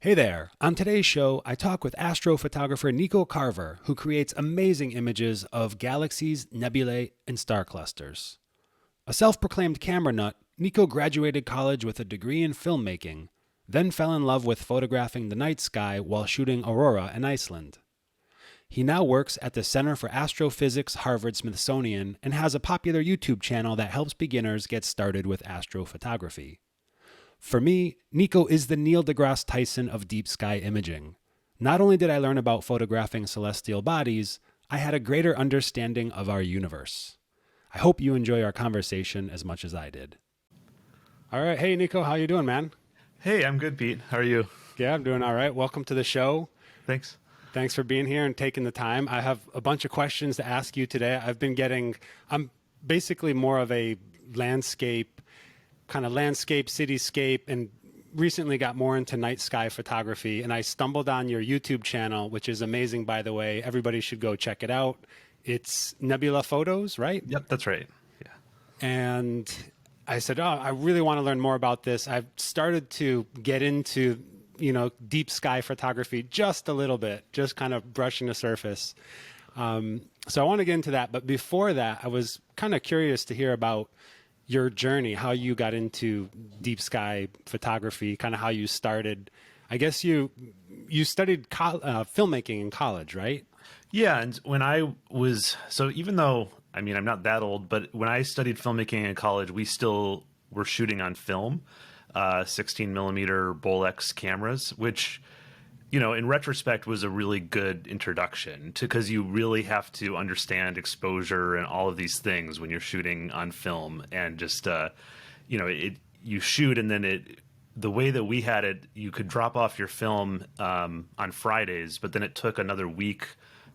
Hey there! On today's show, I talk with astrophotographer Nico Carver, who creates amazing images of galaxies, nebulae, and star clusters. A self-proclaimed camera nut, Nico graduated college with a degree in filmmaking, then fell in love with photographing the night sky while shooting Aurora in Iceland. He now works at the Center for Astrophysics, Harvard Smithsonian, and has a popular YouTube channel that helps beginners get started with astrophotography. For me, Nico is the Neil deGrasse Tyson of deep sky imaging. Not only did I learn about photographing celestial bodies, I had a greater understanding of our universe. I hope you enjoy our conversation as much as I did. All right. Hey, Nico, how you doing, man? Hey, I'm good, Pete. How are you? Yeah, I'm doing all right. Welcome to the show. Thanks. Thanks for being here and taking the time. I have a bunch of questions to ask you today. I'm basically more of a landscape, cityscape, and recently got more into night sky photography. And I stumbled on your YouTube channel, which is amazing, by the way. Everybody should go check it out. It's Nebula Photos, right? Yep, that's right. Yeah. And I said, oh, I really want to learn more about this. I've started to get into deep sky photography just a little bit, just kind of brushing the surface. So I want to get into that. But before that, I was kind of curious to hear about your journey, how you got into deep sky photography, kind of how you started. I guess you studied filmmaking in college, right? Yeah, and even though, I'm not that old, but when I studied filmmaking in college, we still were shooting on film. 16 millimeter Bolex cameras, which, in retrospect was a really good introduction because you really have to understand exposure and all of these things when you're shooting on film. And just, you shoot and then the way that we had it, you could drop off your film on Fridays, but then it took another week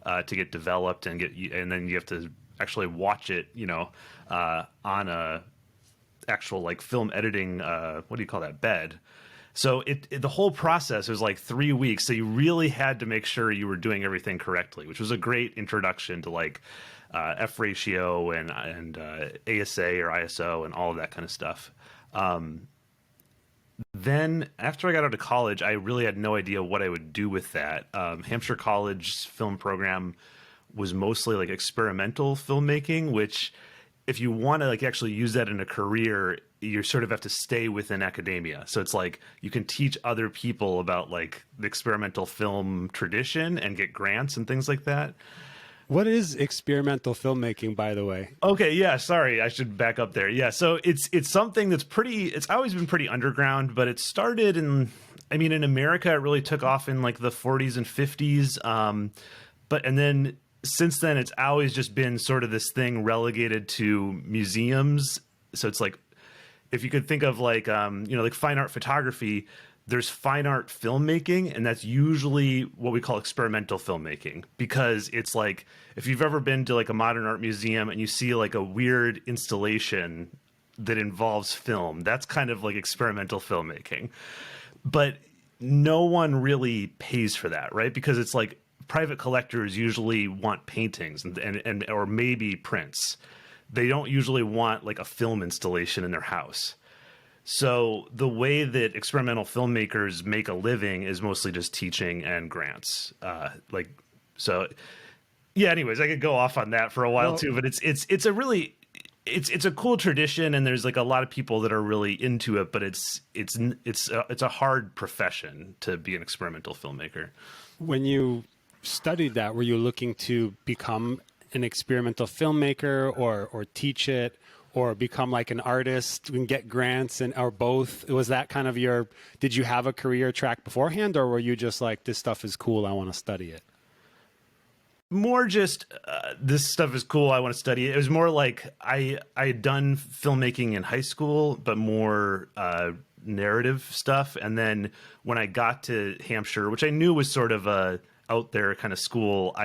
to get developed and then you have to actually watch it, on a actual like film editing, what do you call that, bed. So the whole process was like 3 weeks. So you really had to make sure you were doing everything correctly, which was a great introduction to like F ratio and ASA or ISO and all of that kind of stuff. Then after I got out of college, I really had no idea what I would do with that. Hampshire College's film program was mostly like experimental filmmaking, which if you want to like actually use that in a career, you sort of have to stay within academia. So it's like you can teach other people about like the experimental film tradition and get grants and things like that. What is experimental filmmaking, by the way? Okay, yeah, sorry, I should back up there. Yeah, so it's something that's it's always been pretty underground, but it started in America, it really took off in like the 40s and 50s. And then since then, it's always just been sort of this thing relegated to museums. So it's like, if you could think of like, like fine art photography, there's fine art filmmaking, and that's usually what we call experimental filmmaking, because it's like, if you've ever been to like a modern art museum and you see like a weird installation that involves film, that's kind of like experimental filmmaking. But no one really pays for that, right? Because it's like, private collectors usually want paintings and or maybe prints. They don't usually want like a film installation in their house. So the way that experimental filmmakers make a living is mostly just teaching and grants. Anyways, I could go off on that for a while too, but it's a cool tradition, and there's like a lot of people that are really into it, but it's a hard profession to be an experimental filmmaker. When you studied that, were you looking to become an experimental filmmaker or teach it or become like an artist and get grants or both? Was that kind of did you have a career track beforehand, or were you just like, this stuff is cool, I want to study it? More just this stuff is cool, I want to study it. It was more like I had done filmmaking in high school, but more narrative stuff. And then when I got to Hampshire, which I knew was sort of a out there kind of school,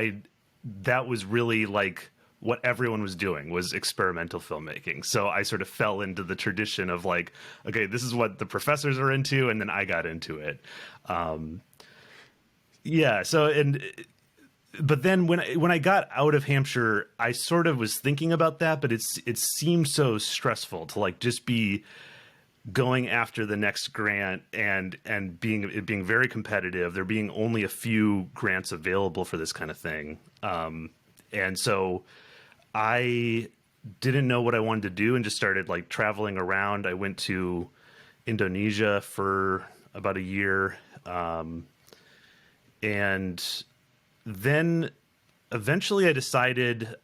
that was really like what everyone was doing was experimental filmmaking. So I sort of fell into the tradition of like, okay, this is what the professors are into, and then I got into it. But then when I got out of Hampshire, I sort of was thinking about that, but it seemed so stressful to like just be going after the next grant and being very competitive. There being only a few grants available for this kind of thing. And so I didn't know what I wanted to do and just started like traveling around. I went to Indonesia for about a year. And then eventually I decided,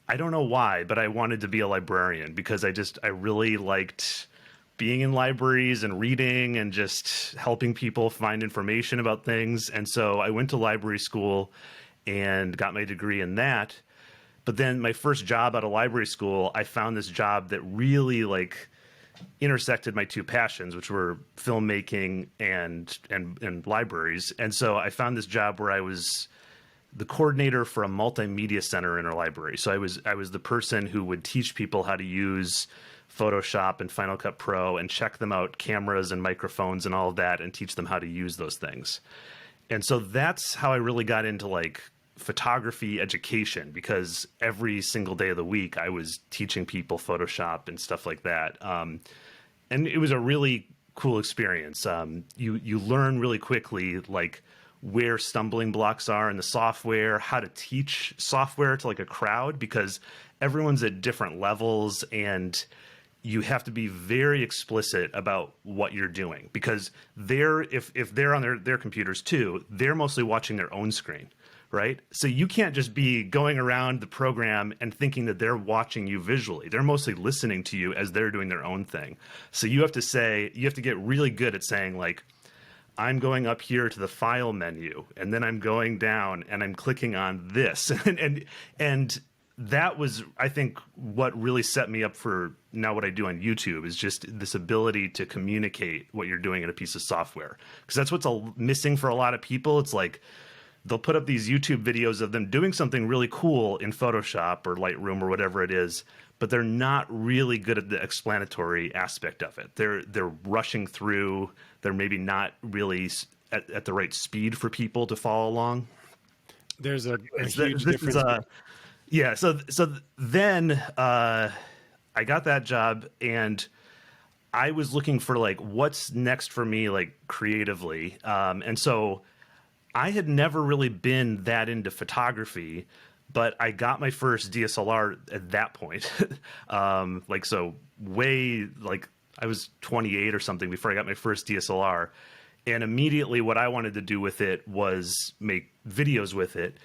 I don't know why, but I wanted to be a librarian because I really liked being in libraries and reading and just helping people find information about things. And so I went to library school and got my degree in that. But then my first job out of library school, I found this job that really like intersected my two passions, which were filmmaking and libraries. And so I found this job where I was the coordinator for a multimedia center in our library. So I was the person who would teach people how to use Photoshop and Final Cut Pro and check them out cameras and microphones and all of that and teach them how to use those things. And so that's how I really got into like photography education, because every single day of the week I was teaching people Photoshop and stuff like that. And it was a really cool experience. You learn really quickly like where stumbling blocks are in the software, how to teach software to like a crowd, because everyone's at different levels and you have to be very explicit about what you're doing, because if they're on their computers too, they're mostly watching their own screen, right? So you can't just be going around the program and thinking that they're watching you visually. They're mostly listening to you as they're doing their own thing. So you have to get really good at saying like, I'm going up here to the file menu and then I'm going down and I'm clicking on this. and that was, I think, what really set me up for now what I do on YouTube is just this ability to communicate what you're doing in a piece of software. Because that's what's missing for a lot of people. It's like they'll put up these YouTube videos of them doing something really cool in Photoshop or Lightroom or whatever it is, but they're not really good at the explanatory aspect of it. They're rushing through. They're maybe not really at the right speed for people to follow along. There's a huge difference. Yeah. So then I got that job and I was looking for like what's next for me, like creatively. And so I had never really been that into photography, but I got my first DSLR at that point. Like I was 28 or something before I got my first DSLR. And immediately what I wanted to do with it was make videos with it.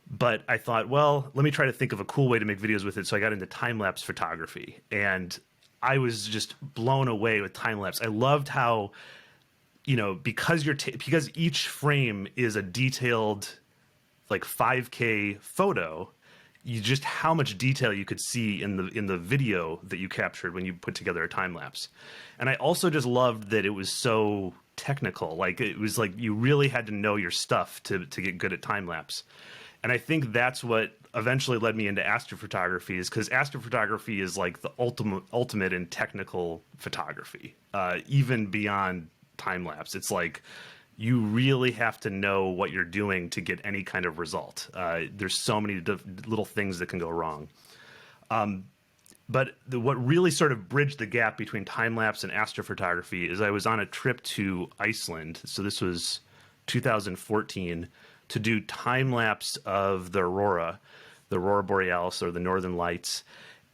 But I thought, well, let me try to think of a cool way to make videos with it. So I got into time-lapse photography. And I was just blown away with time-lapse. I loved how, because because each frame is a detailed like 5K photo, just how much detail you could see in the video that you captured when you put together a time lapse. And I also just loved that it was so technical. Like it was like you really had to know your stuff to get good at time lapse. And I think that's what eventually led me into astrophotography, is because astrophotography is like the ultimate in technical photography, even beyond time lapse. It's like you really have to know what you're doing to get any kind of result. There's so many little things that can go wrong. But what really sort of bridged the gap between time lapse and astrophotography is I was on a trip to Iceland. So this was 2014, to do time lapse of the Aurora Borealis, or the Northern Lights.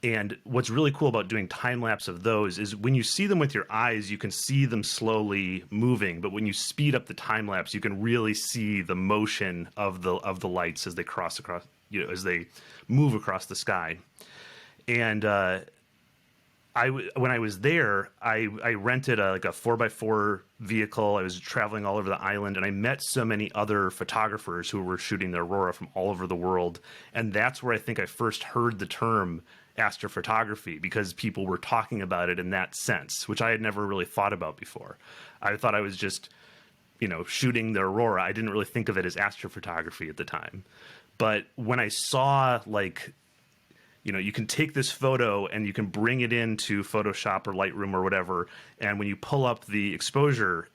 And what's really cool about doing time lapse of those is when you see them with your eyes, you can see them slowly moving. But when you speed up the time lapse, you can really see the motion of the lights as they cross across, as they move across the sky. And when I was there, I rented a 4x4 vehicle. I was traveling all over the island, and I met so many other photographers who were shooting the Aurora from all over the world. And that's where I think I first heard the term astrophotography, because people were talking about it in that sense, which I had never really thought about before. I thought I was just, shooting the Aurora. I didn't really think of it as astrophotography at the time. But when I saw you can take this photo and you can bring it into Photoshop or Lightroom or whatever, and when you pull up the exposure,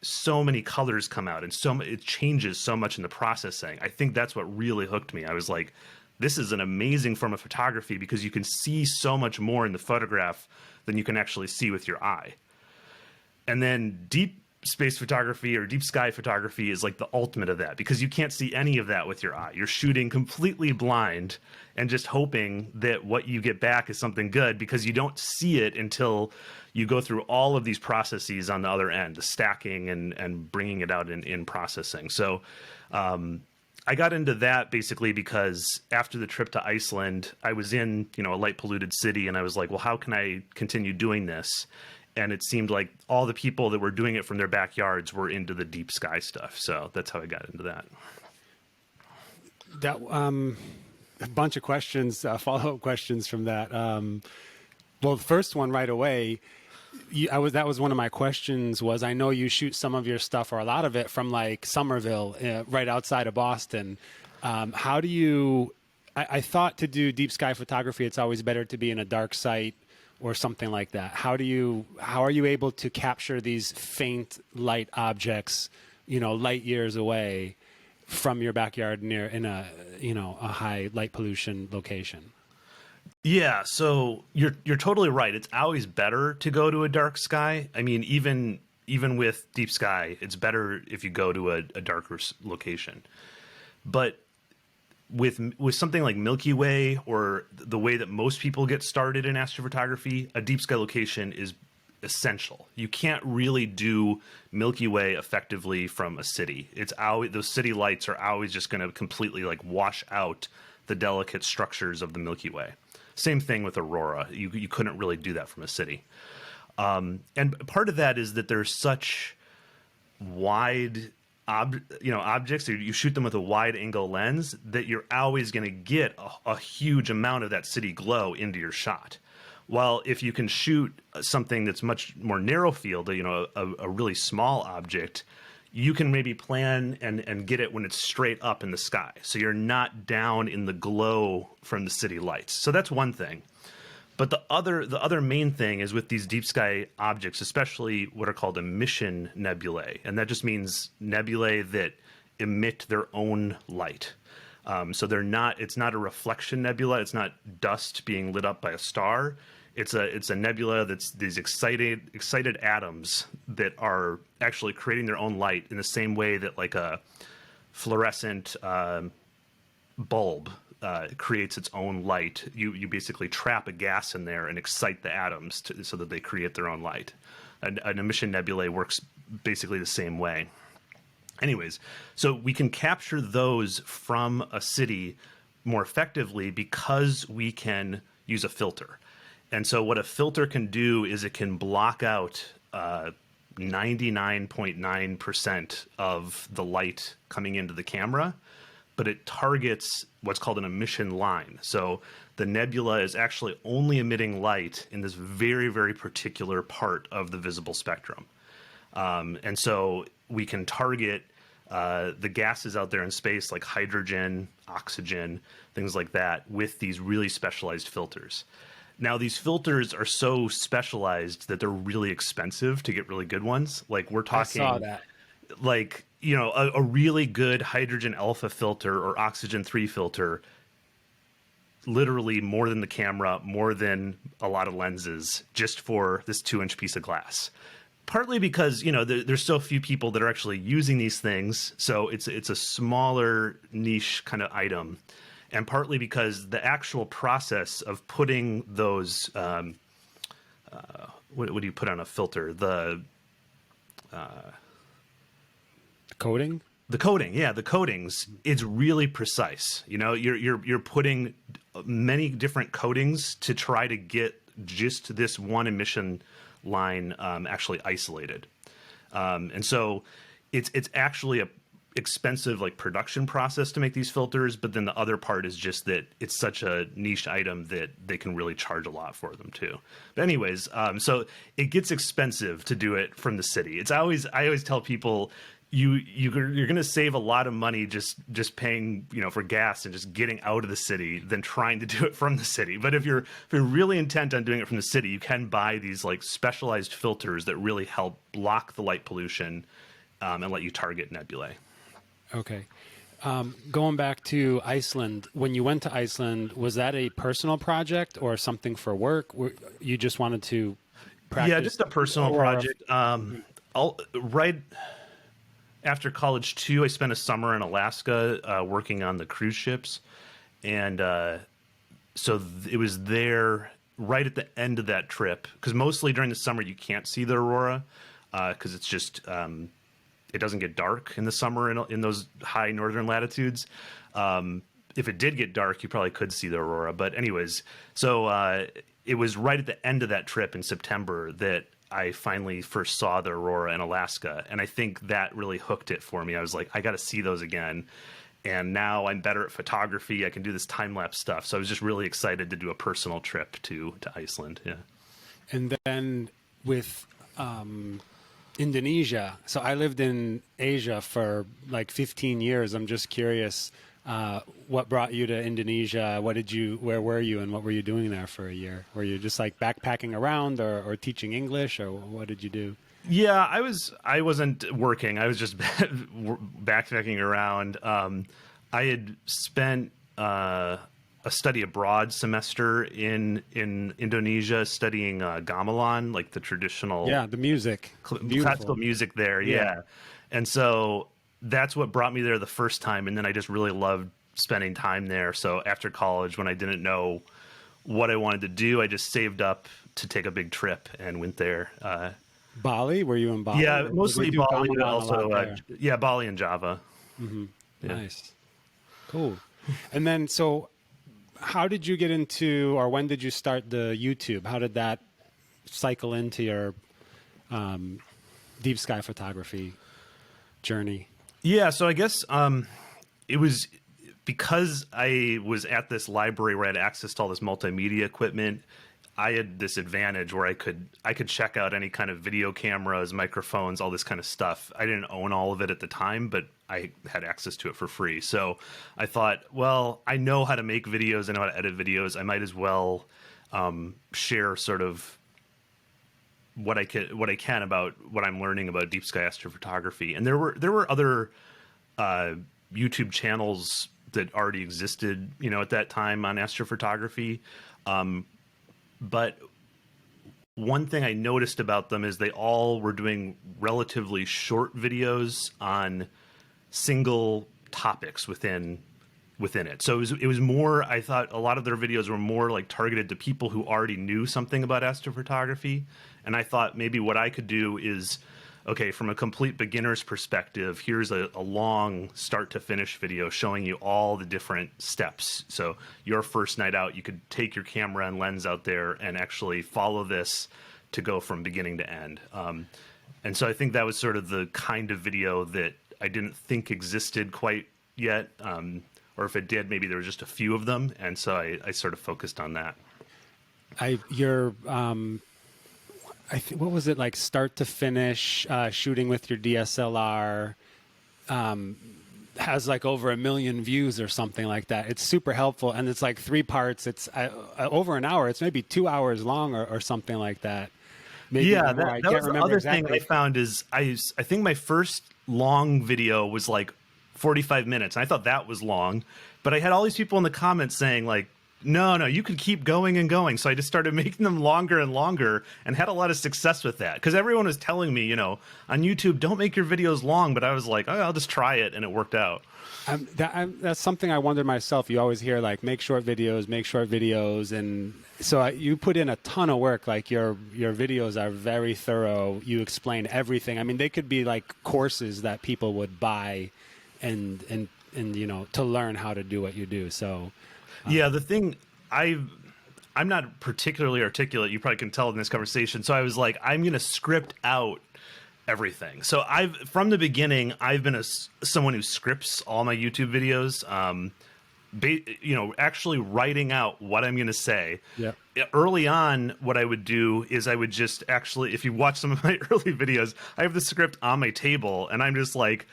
so many colors come out, and it changes so much in the processing. I think that's what really hooked me. I was like, this is an amazing form of photography, because you can see so much more in the photograph than you can actually see with your eye. And then deep space photography or deep sky photography is like the ultimate of that, because you can't see any of that with your eye. You're shooting completely blind and just hoping that what you get back is something good, because you don't see it until you go through all of these processes on the other end, the stacking and bringing it out in processing. So I got into that basically because after the trip to Iceland, I was in, a light polluted city, and I was like, well, how can I continue doing this? And it seemed like all the people that were doing it from their backyards were into the deep sky stuff. So that's how I got into that. That a bunch of questions, follow-up questions from that. Well, the first one right away, that was one of my questions. Was I know you shoot some of your stuff, or a lot of it, from like Somerville, right outside of Boston. How do you? I thought to do deep sky photography, it's always better to be in a dark site or something like that. How are you able to capture these faint light objects, light years away from your backyard in a high light pollution location? Yeah, so you're totally right. It's always better to go to a dark sky. I mean, even with deep sky, it's better if you go to a darker location. But with something like Milky Way, or the way that most people get started in astrophotography, a deep sky location is essential. You can't really do Milky Way effectively from a city. It's always, those city lights are always just going to completely like wash out the delicate structures of the Milky Way. Same thing with Aurora. You couldn't really do that from a city. And part of that is that there's such wide objects, you shoot them with a wide angle lens, that you're always going to get a huge amount of that city glow into your shot. While if you can shoot something that's much more narrow field, a really small object, you can maybe plan and get it when it's straight up in the sky. So you're not down in the glow from the city lights. So that's one thing. But the other main thing is with these deep sky objects, especially what are called emission nebulae, and that just means nebulae that emit their own light. So it's not a reflection nebula. It's not dust being lit up by a star. It's a nebula that's these excited atoms that are actually creating their own light in the same way that like a fluorescent bulb creates its own light. You basically trap a gas in there and excite the atoms so that they create their own light. An emission nebulae works basically the same way. Anyways, so we can capture those from a city more effectively because we can use a filter. And so what a filter can do is it can block out 99.9% of the light coming into the camera, but it targets what's called an emission line. So the nebula is actually only emitting light in this very, very particular part of the visible spectrum. And so we can target the gases out there in space like hydrogen, oxygen, things like that with these really specialized filters. Now, these filters are so specialized that they're really expensive to get really good ones. Like we're talking, I saw that. Like, a really good hydrogen alpha filter or oxygen 3 filter, literally more than the camera, more than a lot of lenses, just for this 2-inch piece of glass. Partly because, there's so few people that are actually using these things. So it's a smaller niche kind of item. And partly because the actual process of putting those, what do you put on a filter? The coating? The coating, yeah, the coatings, it's really precise. You're putting many different coatings to try to get just this one emission line actually isolated. And so it's actually a expensive like production process to make these filters, but then the other part is just that it's such a niche item that they can really charge a lot for them too. But anyways, so it gets expensive to do it from the city. I always tell people you're going to save a lot of money just paying for gas and just getting out of the city than trying to do it from the city. But if you're really intent on doing it from the city, you can buy these like specialized filters that really help block the light pollution and let you target nebulae. Okay. Going back to Iceland, when you went to Iceland, was that a personal project or something for work? You just wanted to Yeah, practice? just a personal Or project. Right after college too, I spent a summer in Alaska working on the cruise ships, and it was there right at the end of that trip, because mostly during the summer you can't see the aurora because it's just it doesn't get dark in the summer in those high northern latitudes. If it did get dark, you probably could see the aurora. But anyways, so it was right at the end of that trip in September that I finally first saw the aurora in Alaska, and I think that really hooked it for me. I was like, I got to see those again. And now I'm better at photography. I can do this time lapse stuff. So I was just really excited to do a personal trip to Iceland. Yeah. and then with Indonesia. So I lived in Asia for like 15 years. I'm just curious, what brought you to Indonesia? Where were you, and what were you doing there for a year? Were you just like backpacking around, or teaching English, or what did you do? Yeah, I wasn't working. I was just backpacking around. I had spent a study abroad semester in Indonesia studying gamelan, like the traditional Yeah, the music. classical Beautiful. music there. Yeah. Yeah. And so that's what brought me there the first time. And then I just really loved spending time there. So after college, when I didn't know what I wanted to do, I just saved up to take a big trip and went there. Bali? Were you in Bali? Yeah, Or did they mostly do Bali, but gamelan a lot also there? yeah, Bali and Java. Yeah. Nice. Cool. And then, so how did you get into, or when did you start the YouTube? How did that cycle into your deep sky photography journey? Yeah, so I guess it was because I was at this library where I had access to all this multimedia equipment. I had this advantage where I could check out any kind of video cameras, microphones, all this kind of stuff. I didn't own all of it at the time, but I had access to it for free. So I thought, well, I know how to make videos, I know how to edit videos. I might as well share sort of what I can about what I'm learning about deep sky astrophotography. And there were other YouTube channels that already existed, at that time on astrophotography. But one thing I noticed about them is they all were doing relatively short videos on single topics within it. So it was more, I thought a lot of their videos were more like targeted to people who already knew something about astrophotography. And I thought maybe what I could do is, okay, from a complete beginner's perspective, here's a long start to finish video showing you all the different steps. So your first night out, you could take your camera and lens out there and actually follow this to go from beginning to end. And so I think that was sort of the kind of video that I didn't think existed quite yet. Or if it did, maybe there was just a few of them. And so I sort of focused on that. What was it, like start to finish, shooting with your DSLR, has like over 1 million views or something like that. It's super helpful. And it's like 3 parts. It's over an hour. It's maybe 2 hours long or something like that. Maybe Yeah, more. I that can't was the remember other exactly. thing I found is I think my first long video was like 45 minutes. And I thought that was long, but I had all these people in the comments saying like, no, you could keep going and going. So I just started making them longer and longer and had a lot of success with that. Because everyone was telling me, on YouTube, don't make your videos long. But I was like, oh, I'll just try it. And it worked out. That's something I wondered myself. You always hear like, make short videos. And so you put in a ton of work. Like your videos are very thorough. You explain everything. I mean, they could be like courses that people would buy and to learn how to do what you do. So yeah, the thing I'm not particularly articulate. You probably can tell in this conversation. So I was like, I'm going to script out everything. So from the beginning, I've been someone who scripts all my YouTube videos. Actually writing out what I'm going to say. Yeah. Early on, what I would do is I would just actually, if you watch some of my early videos, I have the script on my table, and I'm just like,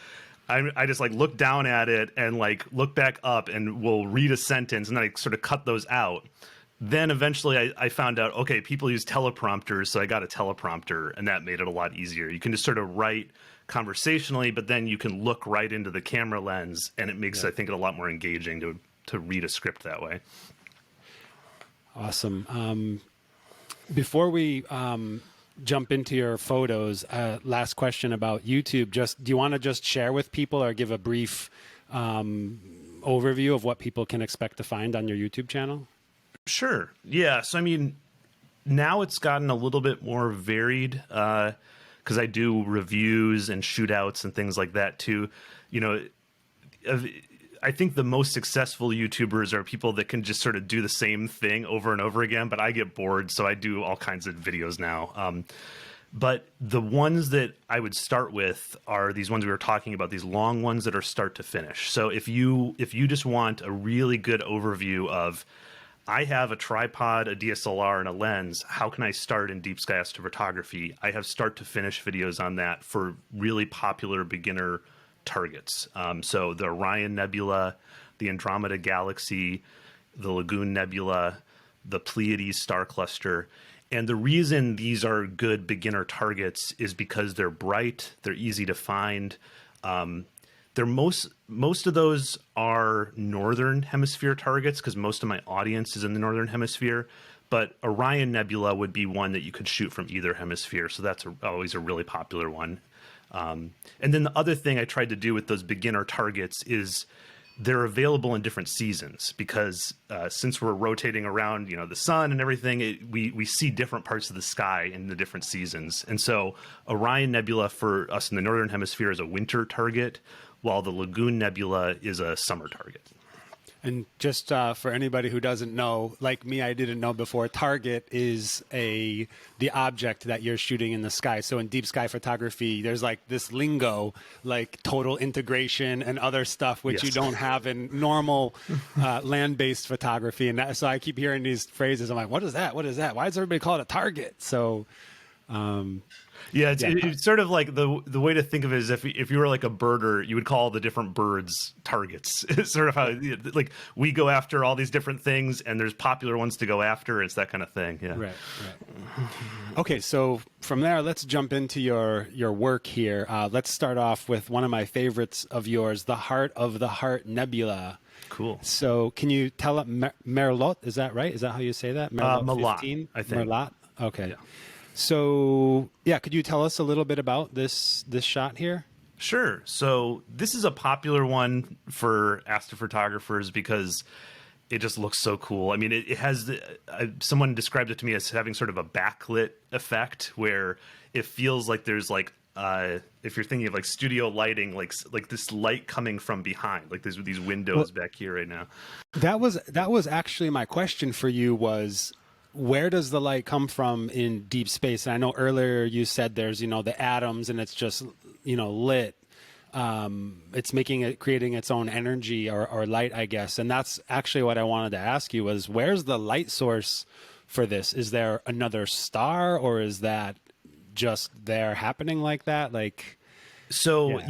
I just like look down at it and like look back up and will read a sentence and then I sort of cut those out. Then eventually I found out, okay, people use teleprompters. So I got a teleprompter and that made it a lot easier. You can just sort of write conversationally, but then you can look right into the camera lens and it makes, I think, it a lot more engaging to read a script that way. Awesome. Before we jump into your photos, last question about YouTube. Just do you want to just share with people or give a brief overview of what people can expect to find on your YouTube channel? Sure. Yeah. So, I mean, now it's gotten a little bit more varied because I do reviews and shootouts and things like that too. You know, I think the most successful YouTubers are people that can just sort of do the same thing over and over again, but I get bored, so I do all kinds of videos now. But the ones that I would start with are these ones we were talking about, these long ones that are start to finish. So if you just want a really good overview of, I have a tripod, a DSLR, and a lens, how can I start in deep sky astrophotography? I have start to finish videos on that for really popular beginner targets. So the Orion Nebula, the Andromeda Galaxy, the Lagoon Nebula, the Pleiades star cluster. And the reason these are good beginner targets is because they're bright, they're easy to find. Most of those are northern hemisphere targets because most of my audience is in the northern hemisphere. But Orion Nebula would be one that you could shoot from either hemisphere, so that's always a really popular one. And then the other thing I tried to do with those beginner targets is they're available in different seasons because since we're rotating around, you know, the sun and everything, we see different parts of the sky in the different seasons. And so Orion Nebula for us in the northern hemisphere is a winter target, while the Lagoon Nebula is a summer target. And just for anybody who doesn't know, like me, I didn't know before, target is the object that you're shooting in the sky. So in deep sky photography, there's like this lingo, like total integration and other stuff, which you don't have in normal land-based photography. And so I keep hearing these phrases. I'm like, what is that? What is that? Why does everybody call it a target? So it's sort of like the way to think of it is if you were like a birder, you would call the different birds targets. It's sort of how like we go after all these different things, and there's popular ones to go after. It's that kind of thing. Yeah. Right. Okay, so from there, let's jump into your work here. Let's start off with one of my favorites of yours, the Heart of the Heart Nebula. Cool. So can you tell it Merlotte? Is that right? Is that how you say that? Merlotte, 15? I think. Merlotte. Okay. Yeah. So, could you tell us a little bit about this shot here? Sure. So this is a popular one for astrophotographers because it just looks so cool. I mean, it has someone described it to me as having sort of a backlit effect where it feels like there's like if you're thinking of like studio lighting, like this light coming from behind, like there's these windows back here right now. That was actually my question for you was, where does the light come from in deep space? And I know earlier you said there's, the atoms and it's just, lit. It's creating its own energy or light, I guess. And that's actually what I wanted to ask you was, where's the light source for this? Is there another star or is that just there happening like that? So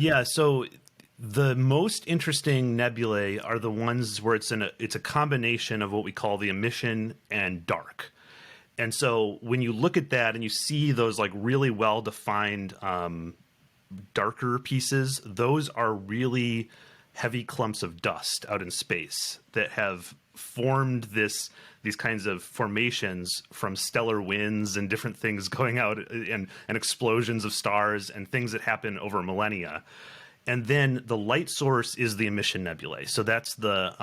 the most interesting nebulae are the ones where it's a combination of what we call the emission and dark. And so when you look at that and you see those like really well-defined darker pieces, those are really heavy clumps of dust out in space that have formed these kinds of formations from stellar winds and different things going out and explosions of stars and things that happen over millennia. And then the light source is the emission nebulae. So that's the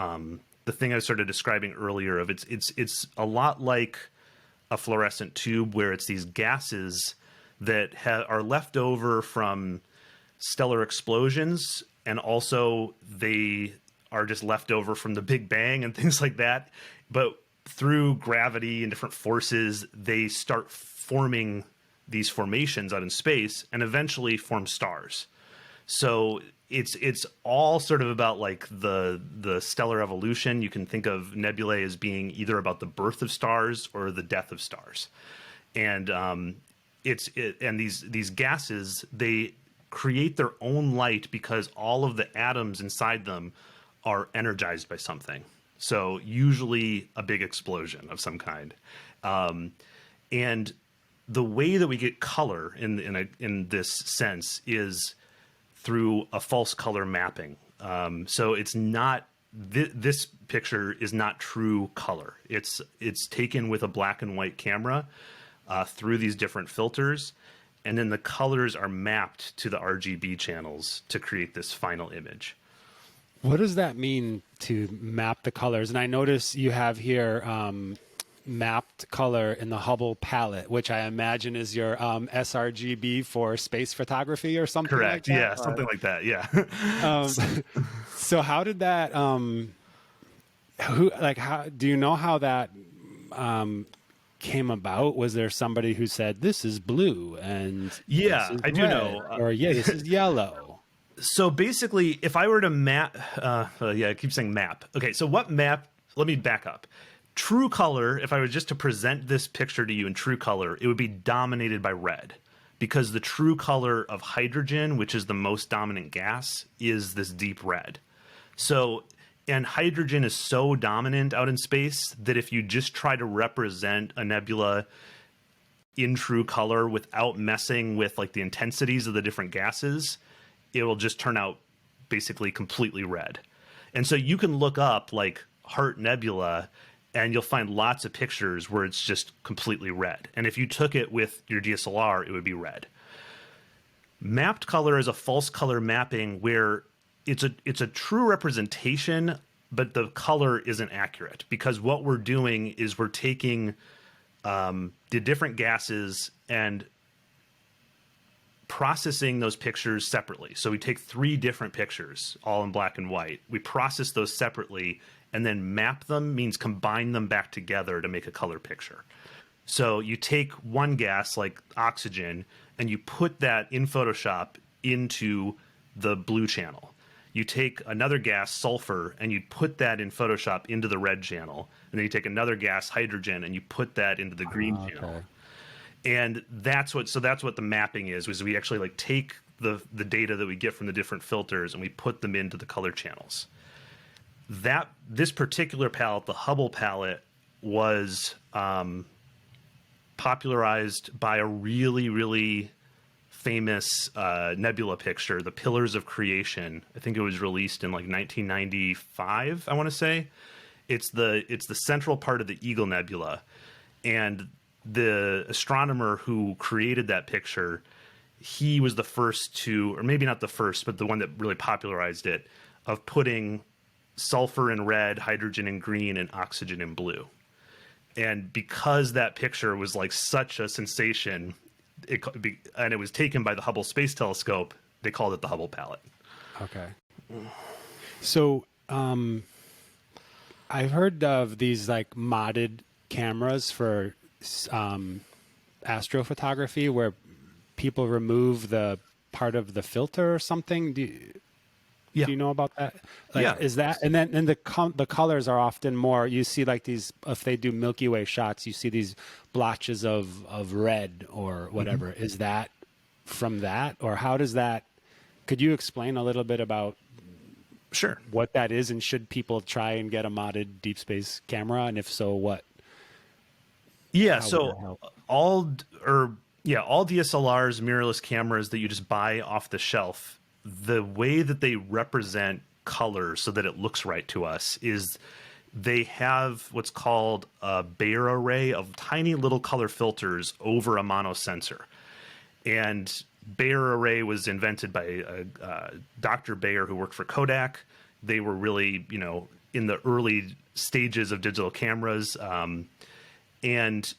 thing I was sort of describing earlier of it's a lot like a fluorescent tube where it's these gases that are left over from stellar explosions, and also they are just left over from the Big Bang and things like that. But through gravity and different forces, they start forming these formations out in space and eventually form stars. So it's all sort of about like the stellar evolution. You can think of nebulae as being either about the birth of stars or the death of stars, and these gases, they create their own light because all of the atoms inside them are energized by something. So usually a big explosion of some kind, and the way that we get color in this sense is through a false color mapping. So it's not, this picture is not true color. It's taken with a black and white camera, through these different filters, and then the colors are mapped to the RGB channels to create this final image. What does that mean to map the colors? And I notice you have here mapped color in the Hubble palette, which I imagine is your sRGB for space photography or something like Correct. that. Yeah, something like that. Yeah. So how did that? How do you know how that came about? Was there somebody who said this is blue and Yeah, this is I do red, know. or this is yellow? So basically, if I were to map, I keep saying map. Okay, so what map? Let me back up. True color, if I were just to present this picture to you in true color, it would be dominated by red, because the true color of hydrogen, which is the most dominant gas, is this deep red. So, and hydrogen is so dominant out in space that if you just try to represent a nebula in true color without messing with like the intensities of the different gases, it will just turn out basically completely red. And so you can look up like Heart Nebula and you'll find lots of pictures where it's just completely red. And if you took it with your DSLR, it would be red. Mapped color is a false color mapping where it's a true representation, but the color isn't accurate, because what we're doing is we're taking the different gases and processing those pictures separately. So we take 3 different pictures, all in black and white. We process those separately and then map them, means combine them back together to make a color picture. So you take one gas like oxygen and you put that in Photoshop into the blue channel. You take another gas, sulfur, and you put that in Photoshop into the red channel. And then you take another gas, hydrogen, and you put that into the green channel. And that's what the mapping is we actually like take the data that we get from the different filters and we put them into the color channels. This particular palette, the Hubble palette, was popularized by a really, really famous nebula picture, The Pillars of Creation. I think it was released in like 1995, I want to say. It's the central part of the Eagle Nebula. And the astronomer who created that picture, he was the first to, or maybe not the first, but the one that really popularized it, of putting sulfur in red, hydrogen in green, and oxygen in blue. And because that picture was like such a sensation, and it was taken by the Hubble Space Telescope, they called it the Hubble palette. Okay. So I've heard of these like modded cameras for astrophotography where people remove the part of the filter or something. Do you know about that? Like, Yeah. Is that, and then the colors are often more, you see like these, if they do Milky Way shots, you see these blotches of red or whatever. Mm-hmm. Is that from that, or how does that, could you explain a little bit about Sure. what that is, and should people try and get a modded deep space camera? And if so, what? Yeah, so all DSLRs, mirrorless cameras that you just buy off the shelf, the way that they represent color so that it looks right to us is they have what's called a Bayer array of tiny little color filters over a monosensor. And Bayer array was invented by Dr. Bayer, who worked for Kodak. They were really, in the early stages of digital cameras. And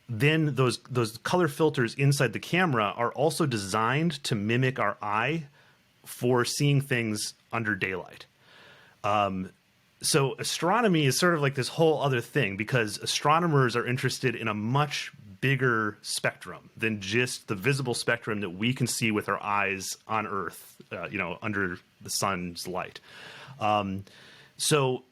then those color filters inside the camera are also designed to mimic our eye for seeing things under daylight. So astronomy is sort of like this whole other thing, because astronomers are interested in a much bigger spectrum than just the visible spectrum that we can see with our eyes on Earth, under the sun's light. So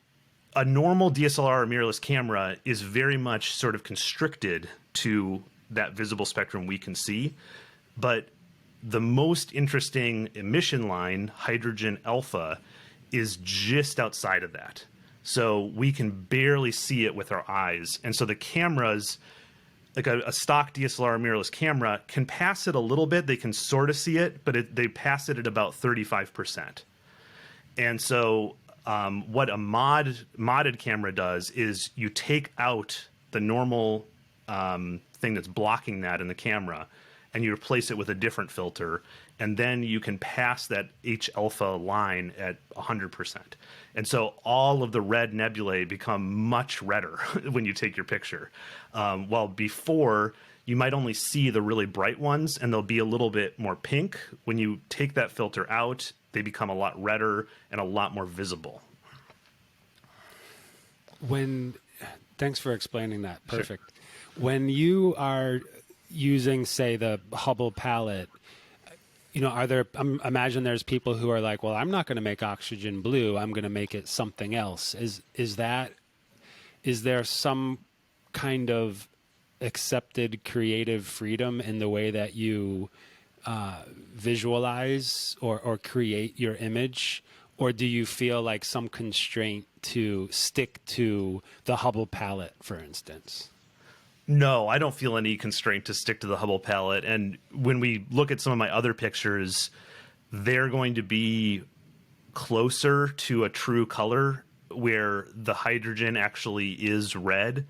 a normal DSLR or mirrorless camera is very much sort of constricted to that visible spectrum we can see. But the most interesting emission line, hydrogen alpha, is just outside of that. So we can barely see it with our eyes. And so the cameras, like a stock DSLR mirrorless camera, can pass it a little bit. They can sort of see it, but they pass it at about 35%. And so what a modded camera does is you take out the normal thing that's blocking that in the camera, and you replace it with a different filter, and then you can pass that H alpha line at 100%. And so all of the red nebulae become much redder when you take your picture. While before, you might only see the really bright ones, and they'll be a little bit more pink. When you take that filter out, they become a lot redder and a lot more visible. Thanks for explaining that. Perfect. Sure. When you are using, say, the Hubble palette, imagine there's people who are like, well, I'm not going to make oxygen blue. I'm going to make it something else. Is there some kind of accepted creative freedom in the way that you visualize or create your image? Or do you feel like some constraint to stick to the Hubble palette, for instance? No, I don't feel any constraint to stick to the Hubble palette. And when we look at some of my other pictures, they're going to be closer to a true color where the hydrogen actually is red.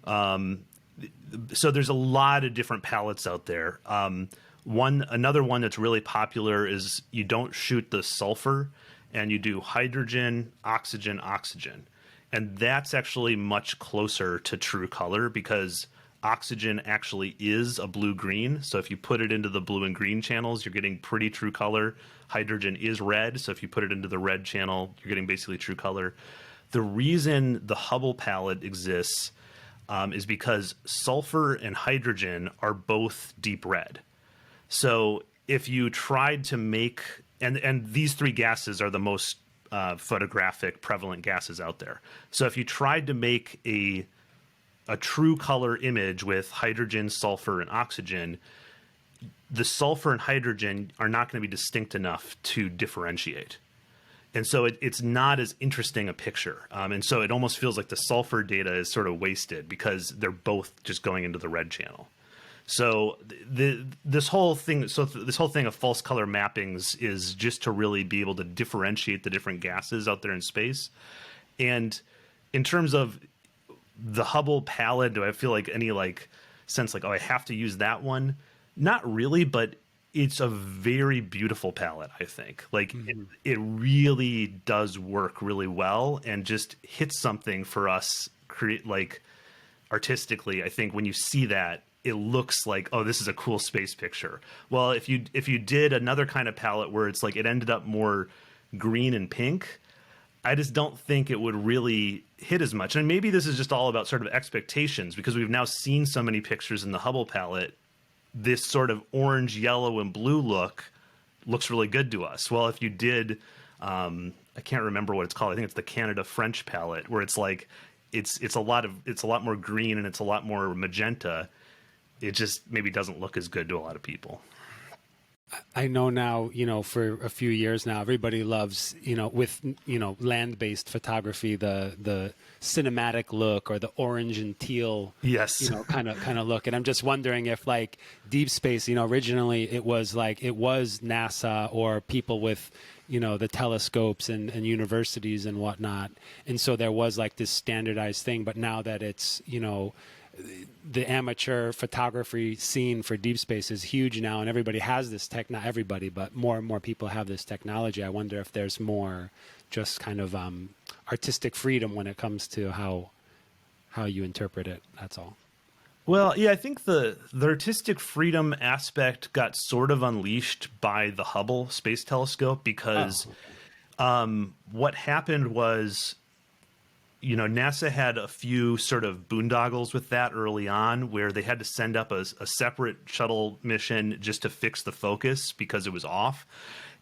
So there's a lot of different palettes out there. Another one that's really popular is you don't shoot the sulfur, and you do hydrogen, oxygen, oxygen. And that's actually much closer to true color because oxygen actually is a blue-green. So if you put it into the blue and green channels, you're getting pretty true color. Hydrogen is red. So if you put it into the red channel, you're getting basically true color. The reason the Hubble palette exists is because sulfur and hydrogen are both deep red. So if you tried to make, and these three gases are the most photographic prevalent gases out there. So if you tried to make a true color image with hydrogen, sulfur, and oxygen, the sulfur and hydrogen are not going to be distinct enough to differentiate. And so it's not as interesting a picture. And so it almost feels like the sulfur data is sort of wasted because they're both just going into the red channel. So this whole thing of false color mappings is just to really be able to differentiate the different gases out there in space. And in terms of the Hubble palette, do I feel like any sense like, oh, I have to use that one? Not really, but it's a very beautiful palette, I think. Like it really does work really well and just hits something for us artistically. I think when you see that, it looks like, oh, this is a cool space picture. Well, if you did another kind of palette where it's like it ended up more green and pink, I just don't think it would really hit as much. And maybe this is just all about sort of expectations because we've now seen so many pictures in the Hubble palette. This sort of orange, yellow, and blue looks really good to us. Well, if you did, I can't remember what it's called. I think it's the Canada French palette, where it's like it's a lot more green and it's a lot more magenta. It just maybe doesn't look as good to a lot of people. I know now, for a few years now, everybody loves, with, land-based photography, the cinematic look or the orange and teal, yes, kind of look. And I'm just wondering if like deep space, originally it was NASA or people with, the telescopes and universities and whatnot. And so there was like this standardized thing, but now that it's, the amateur photography scene for deep space is huge now, and everybody has this not everybody, but more and more people have this technology. I wonder if there's more just kind of artistic freedom when it comes to how you interpret it. That's all. Well, yeah, I think the artistic freedom aspect got sort of unleashed by the Hubble Space Telescope because what happened was, NASA had a few sort of boondoggles with that early on where they had to send up a separate shuttle mission just to fix the focus because it was off.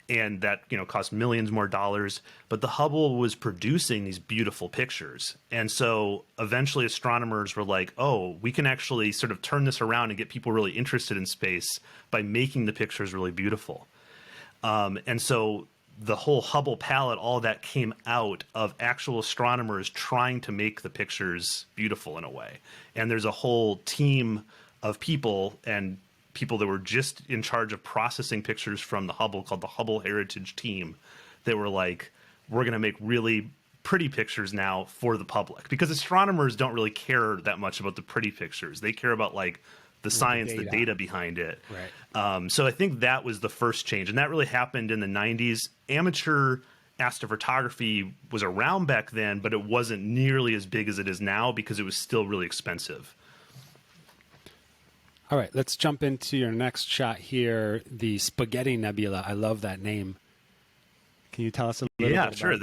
And that, cost millions more dollars. But the Hubble was producing these beautiful pictures. And so eventually astronomers were like, oh, we can actually sort of turn this around and get people really interested in space by making the pictures really beautiful. And so the whole Hubble palette, all that came out of actual astronomers trying to make the pictures beautiful in a way. And there's a whole team of people and people that were just in charge of processing pictures from the Hubble called the Hubble Heritage Team that were like, we're going to make really pretty pictures now for the public, because astronomers don't really care that much about the pretty pictures. They care about like the science, the data behind it. Right. So I think that was the first change, and that really happened in the 90s. Amateur astrophotography was around back then, but it wasn't nearly as big as it is now because it was still really expensive. All right, let's jump into your next shot here, the Spaghetti Nebula. I love that name. Can you tell us a little bit about sure.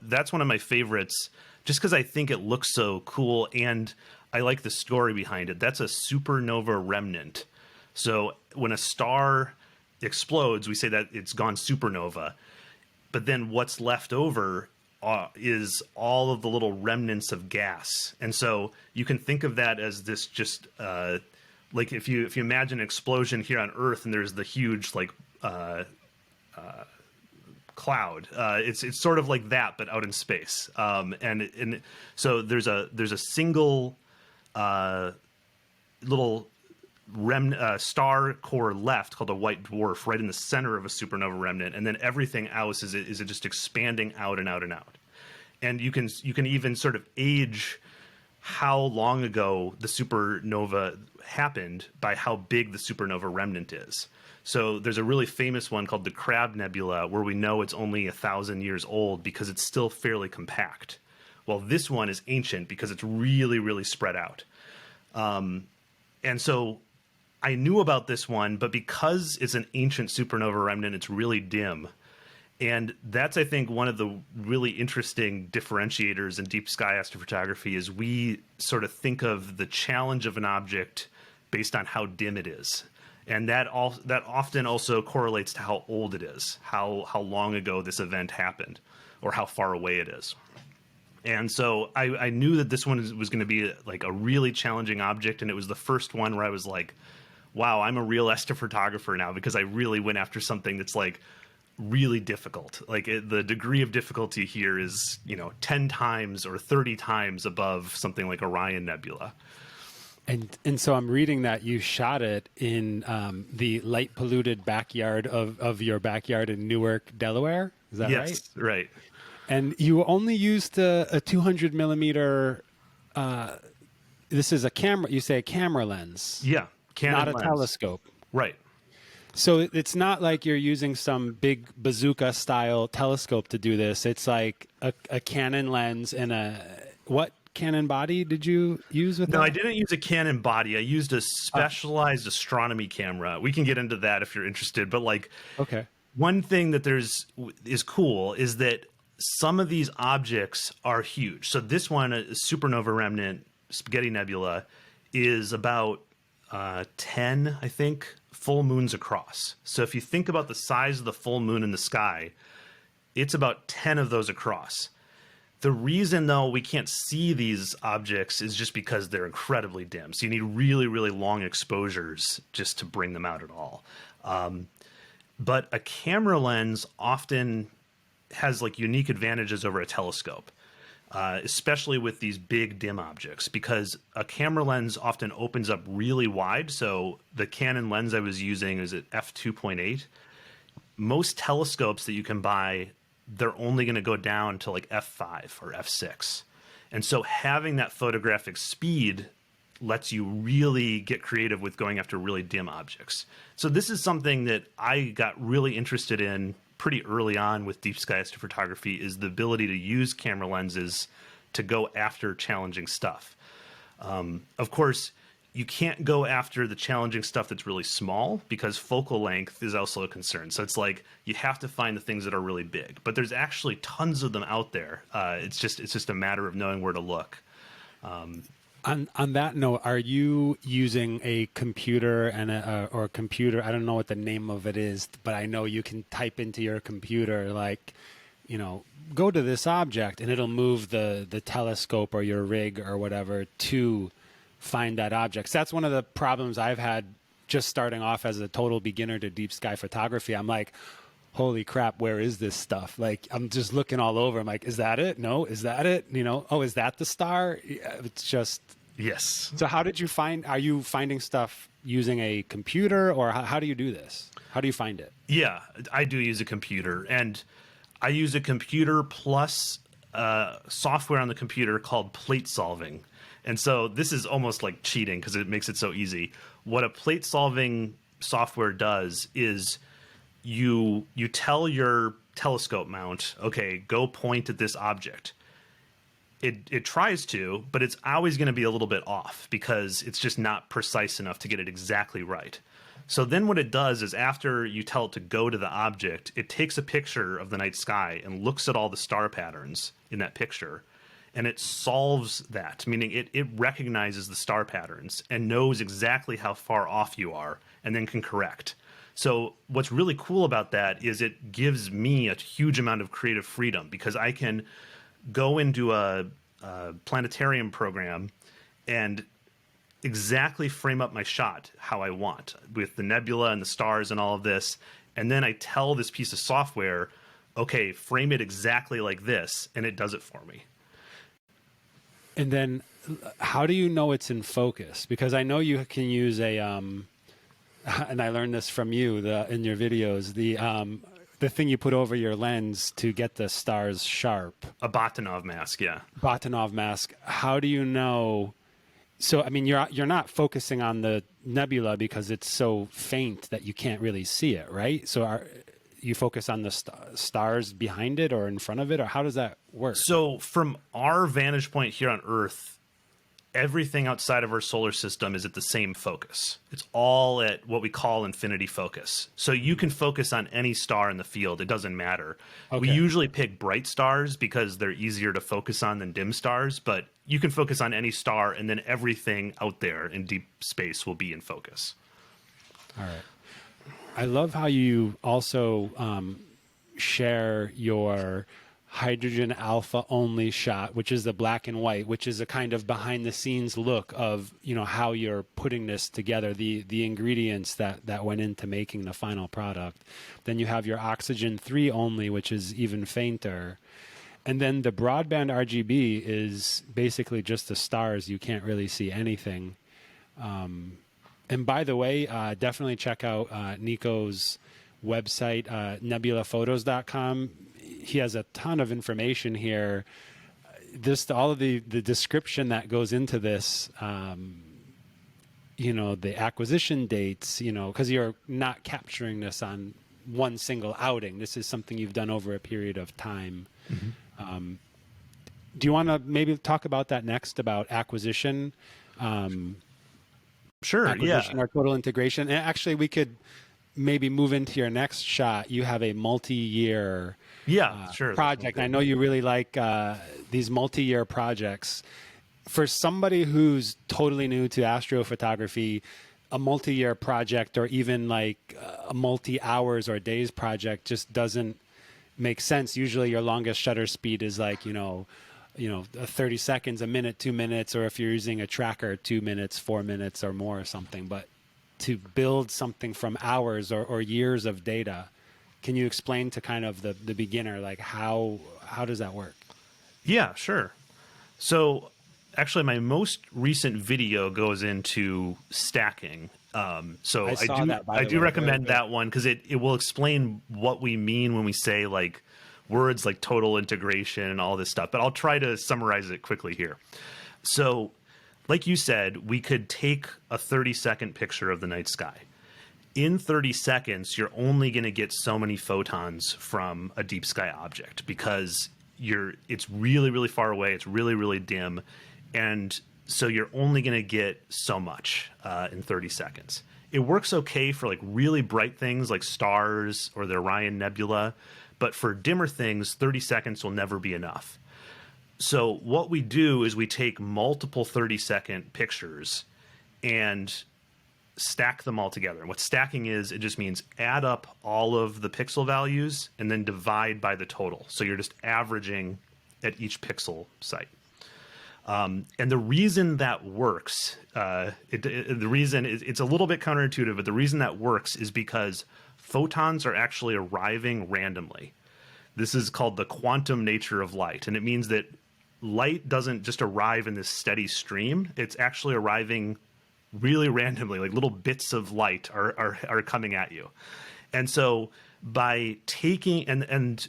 That's one of my favorites, just because I think it looks so cool, and I like the story behind it. That's a supernova remnant. So when a star explodes, we say that it's gone supernova. But then what's left over is all of the little remnants of gas. And so you can think of that as this just like if you imagine an explosion here on Earth and there's the huge like cloud. It's sort of like that, but out in space. And so there's a single little star core left called a white dwarf right in the center of a supernova remnant, and then everything else is it just expanding out and out and out. And you can even sort of age how long ago the supernova happened by how big the supernova remnant is. So there's a really famous one called the Crab Nebula where we know it's only 1,000 years old because it's still fairly compact. Well, this one is ancient because it's really, really spread out. And so I knew about this one, but because it's an ancient supernova remnant, it's really dim. And that's, I think, one of the really interesting differentiators in deep sky astrophotography is we sort of think of the challenge of an object based on how dim it is. And that often also correlates to how old it is, how long ago this event happened, or how far away it is. And so I knew that this one was going to be like a really challenging object, and it was the first one where I was like, wow, I'm a real astrophotographer now, because I really went after something that's like really difficult. Like the degree of difficulty here is, 10 times or 30 times above something like Orion Nebula. And so I'm reading that you shot it in the light polluted backyard of your backyard in Newark, Delaware. Is that right? Yes, right. And you only used a 200 millimeter. This is a camera. You say a camera lens. Yeah, Canon not a lens. Telescope. Right. So it's not like you're using some big bazooka style telescope to do this. It's like a Canon lens and what Canon body did you use with that? No, I didn't use a Canon body. I used a specialized astronomy camera. We can get into that if you're interested. But okay. One thing that is cool is that some of these objects are huge. So this one, a supernova remnant, Spaghetti Nebula, is about 10, I think, full moons across. So if you think about the size of the full moon in the sky, it's about 10 of those across. The reason, though, we can't see these objects is just because they're incredibly dim. So you need really, really long exposures just to bring them out at all. But a camera lens often has like unique advantages over a telescope, especially with these big dim objects, because a camera lens often opens up really wide. So the Canon lens I was using is at f2.8. Most telescopes that you can buy, they're only going to go down to like f5 or f6. And so having that photographic speed lets you really get creative with going after really dim objects. So this is something that I got really interested in pretty early on with deep sky astrophotography, is the ability to use camera lenses to go after challenging stuff. Of course, you can't go after the challenging stuff that's really small, because focal length is also a concern. So it's like you have to find the things that are really big, but there's actually tons of them out there. It's just a matter of knowing where to look. On that note, are you using a computer or a computer? I don't know what the name of it is, but I know you can type into your computer, like, go to this object, and it'll move the telescope or your rig or whatever to find that object. So that's one of the problems I've had just starting off as a total beginner to deep sky photography. I'm like, holy crap, where is this stuff? Like, I'm just looking all over. I'm like, is that it? No, is that it? Oh, is that the star? It's just... Yes. So how did you are you finding stuff using a computer, or how do you do this? How do you find it? Yeah, I do use a computer, and I use a computer plus software on the computer called plate solving. And so this is almost like cheating because it makes it so easy. what a plate solving software does is you tell your telescope mount, okay, go point at this object. It tries to, but it's always going to be a little bit off because it's just not precise enough to get it exactly right. So then what it does is after you tell it to go to the object, it takes a picture of the night sky and looks at all the star patterns in that picture, and it solves that, meaning it recognizes the star patterns and knows exactly how far off you are and then can correct. So what's really cool about that is it gives me a huge amount of creative freedom because I can go into a planetarium program and exactly frame up my shot how I want with the nebula and the stars and all of this. And then I tell this piece of software, okay, frame it exactly like this, and it does it for me. And then how do you know it's in focus? Because I know you can use a, and I learned this from you in your videos, the thing you put over your lens to get the stars sharp. A Batonov mask, yeah. Batonov mask. How do you know? So, I mean, you're not focusing on the nebula because it's so faint that you can't really see it, right? So you focus on the stars behind it or in front of it, or how does that work? So from our vantage point here on Earth, everything outside of our solar system is at the same focus. It's all at what we call infinity focus. So you can focus on any star in the field. It doesn't matter. Okay. We usually pick bright stars because they're easier to focus on than dim stars, but you can focus on any star and then everything out there in deep space will be in focus. All right. I love how you also share your hydrogen alpha only shot, which is the black and white, which is a kind of behind the scenes look of, how you're putting this together, the ingredients that went into making the final product. Then you have your oxygen 3 only, which is even fainter. And then the broadband RGB is basically just the stars. You can't really see anything. And by the way, definitely check out Nico's website, nebulaphotos.com. He has a ton of information here. All of the description that goes into this, the acquisition dates, because you're not capturing this on one single outing. This is something you've done over a period of time. Mm-hmm. Do you want to maybe talk about that next, about acquisition? Sure, acquisition yeah. or total integration. And actually, we could maybe move into your next shot. You have a multi-year project. I know you really like these multi-year projects. For somebody who's totally new to astrophotography, a multi-year project or even like a multi-hours or days project just doesn't make sense. Usually your longest shutter speed is like, 30 seconds, a minute, 2 minutes, or if you're using a tracker, 2 minutes, 4 minutes or more or something. But to build something from hours or years of data, can you explain to kind of the beginner, like how does that work? Yeah, sure. So actually my most recent video goes into stacking. So I do recommend that one because it will explain what we mean when we say like words like total integration and all this stuff, but I'll try to summarize it quickly here. So like you said, we could take a 30-second picture of the night sky. In 30 seconds, you're only going to get so many photons from a deep sky object because it's really, really far away. It's really, really dim. And so you're only going to get so much in 30 seconds. It works okay for like really bright things like stars or the Orion Nebula. But for dimmer things, 30 seconds will never be enough. So what we do is we take multiple 30-second pictures and stack them all together. And what stacking is, it just means add up all of the pixel values and then divide by the total. So you're just averaging at each pixel site. And the reason that works, the reason it's a little bit counterintuitive, but the reason that works is because photons are actually arriving randomly. This is called the quantum nature of light, and it means that light doesn't just arrive in this steady stream. It's actually arriving really randomly, like little bits of light are coming at you. And so by taking and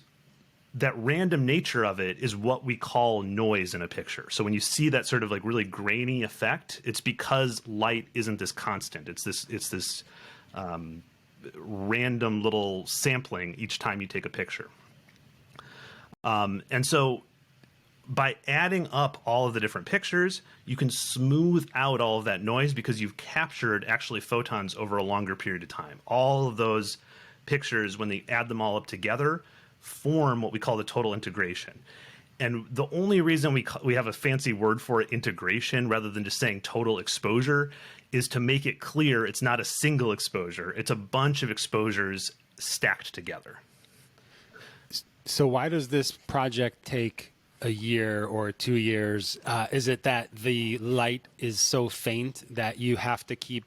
that random nature of it is what we call noise in a picture. So when you see that sort of like really grainy effect, it's because light isn't this constant. It's this random little sampling each time you take a picture. And so by adding up all of the different pictures, you can smooth out all of that noise because you've captured actually photons over a longer period of time. All of those pictures, when they add them all up together, form what we call the total integration. And the only reason we have a fancy word for it, integration, rather than just saying total exposure, is to make it clear it's not a single exposure. It's a bunch of exposures stacked together. So why does this project take a year or 2 years? Is it that the light is so faint that you have to keep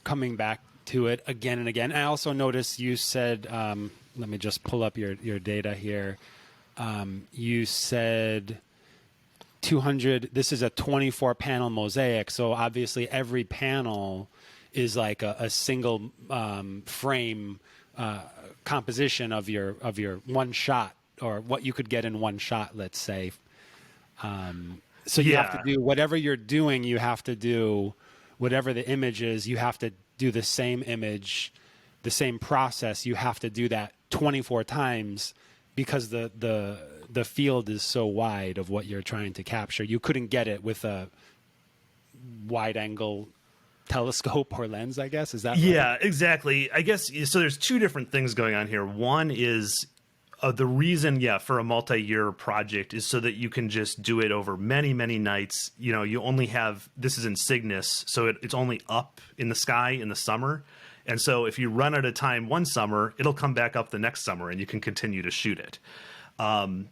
coming back to it again and again? I also noticed you said, let me just pull up your data here. You said 200, this is a 24 panel mosaic. So obviously every panel is like a single frame composition of your one shot, or what you could get in one shot, let's say. So you have to do whatever you're doing, you have to do whatever the image is, you have to do the same image, the same process, you have to do that 24 times because the field is so wide of what you're trying to capture. You couldn't get it with a wide angle telescope or lens, I guess. Is that right? Yeah, exactly. I guess so. There's two different things going on here. One is the reason, for a multi-year project is so that you can just do it over many, many nights. You know, you only have, this is in Cygnus, so it's only up in the sky in the summer. And so if you run out of time one summer, it'll come back up the next summer and you can continue to shoot it. And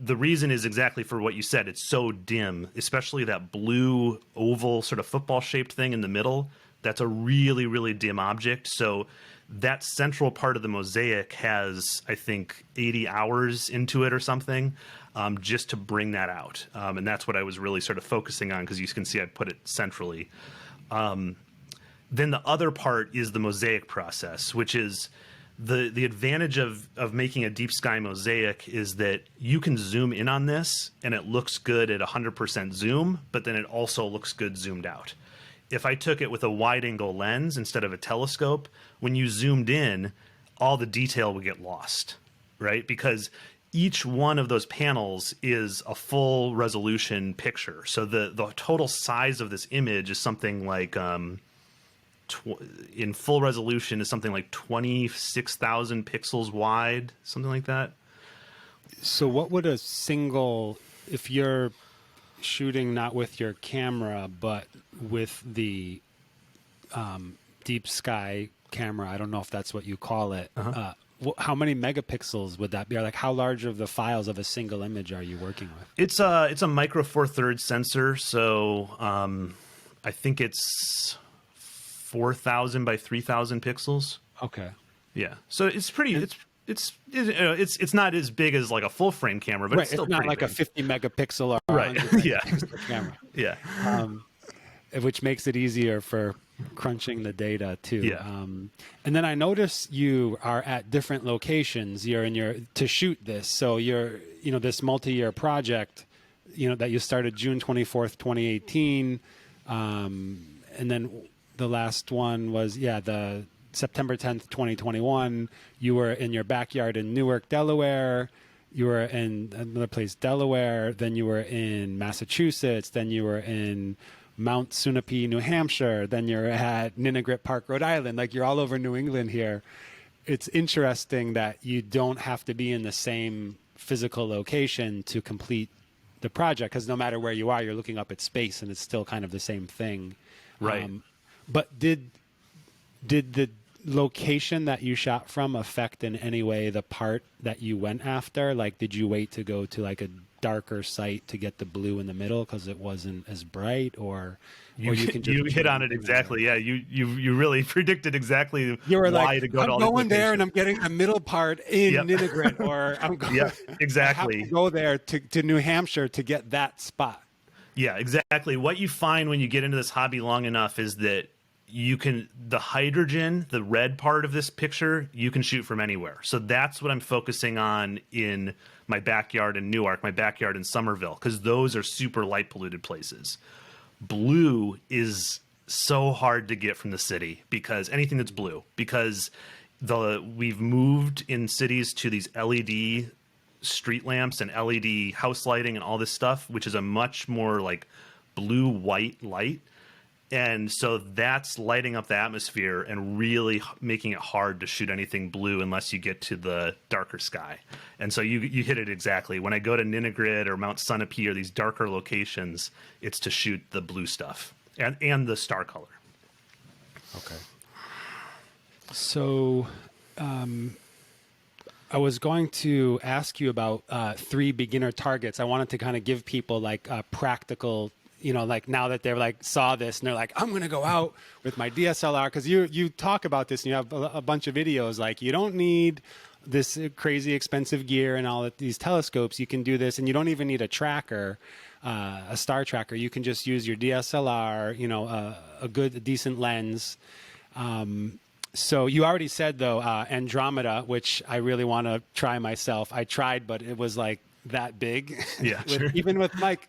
the reason is exactly for what you said. It's so dim, especially that blue oval sort of football shaped thing in the middle. That's a really, really dim object. So that central part of the mosaic has, I think, 80 hours into it or something, just to bring that out. And that's what I was really sort of focusing on, because you can see I put it centrally. Then the other part is the mosaic process, which is the advantage of making a deep sky mosaic is that you can zoom in on this and it looks good at 100% zoom, but then it also looks good zoomed out. If I took it with a wide angle lens instead of a telescope, when you zoomed in, all the detail would get lost, right? Because each one of those panels is a full resolution picture. So the total size of this image is something like, in full resolution is something like 26,000 pixels wide, something like that. So what would a single, if you're shooting not with your camera, but with the deep sky camera, I don't know if that's what you call it, how many megapixels would that be? Or like how large of the files of a single image are you working with? It's a micro four thirds sensor. So I think it's 4,000 by 3,000 pixels. Okay. Yeah. So it's pretty, it's not as big as like a full frame camera, but right. It's still it's not pretty like big. a 50 megapixel or Right. 100 Yeah. megapixel camera. Yeah. Which makes it easier for crunching the data too. Yeah. And then I notice you are at different locations. You're to shoot this. So you're, this multi-year project, that you started June 24th, 2018. And then the last one was, the September 10th, 2021. You were in your backyard in Newark, Delaware. You were in another place, Delaware. Then you were in Massachusetts. Then you were in Mount Sunapee, New Hampshire. Then you're at Ninigrit Park, Rhode Island. Like you're all over New England here. It's interesting that you don't have to be in the same physical location to complete the project, because no matter where you are, you're looking up at space and it's still kind of the same thing. Right. But did the location that you shot from affect in any way the part that you went after? Like, did you wait to go to like a darker site to get the blue in the middle because it wasn't as bright, or you can just you hit on it exactly. Yeah, you really predicted exactly you were why like, to go I'm to all going these there and locations. I'm getting the middle part in Ninigrit, or I'm going. Yeah, exactly. I have to go there to New Hampshire to get that spot. Yeah, exactly. What you find when you get into this hobby long enough is that the hydrogen, the red part of this picture, you can shoot from anywhere. So that's what I'm focusing on in my backyard in Newark, my backyard in Somerville, because those are super light polluted places. Blue is so hard to get from the city, because anything that's blue, because we've moved in cities to these LED street lamps and LED house lighting and all this stuff, which is a much more like blue white light. And so that's lighting up the atmosphere and really making it hard to shoot anything blue unless you get to the darker sky. And so you hit it exactly. When I go to Ninigrid or Mount Sunapee or these darker locations, it's to shoot the blue stuff and the star color. Okay. So I was going to ask you about 3 beginner targets. I wanted to kind of give people like practical, like now that they're like saw this and they're like, I'm going to go out with my DSLR, because you talk about this and you have a bunch of videos like you don't need this crazy expensive gear and all of these telescopes. You can do this, and you don't even need a tracker, a star tracker. You can just use your DSLR, a decent lens. So you already said though, Andromeda, which I really want to try myself. I tried, but it was like that big. Yeah, sure. Even with Mike.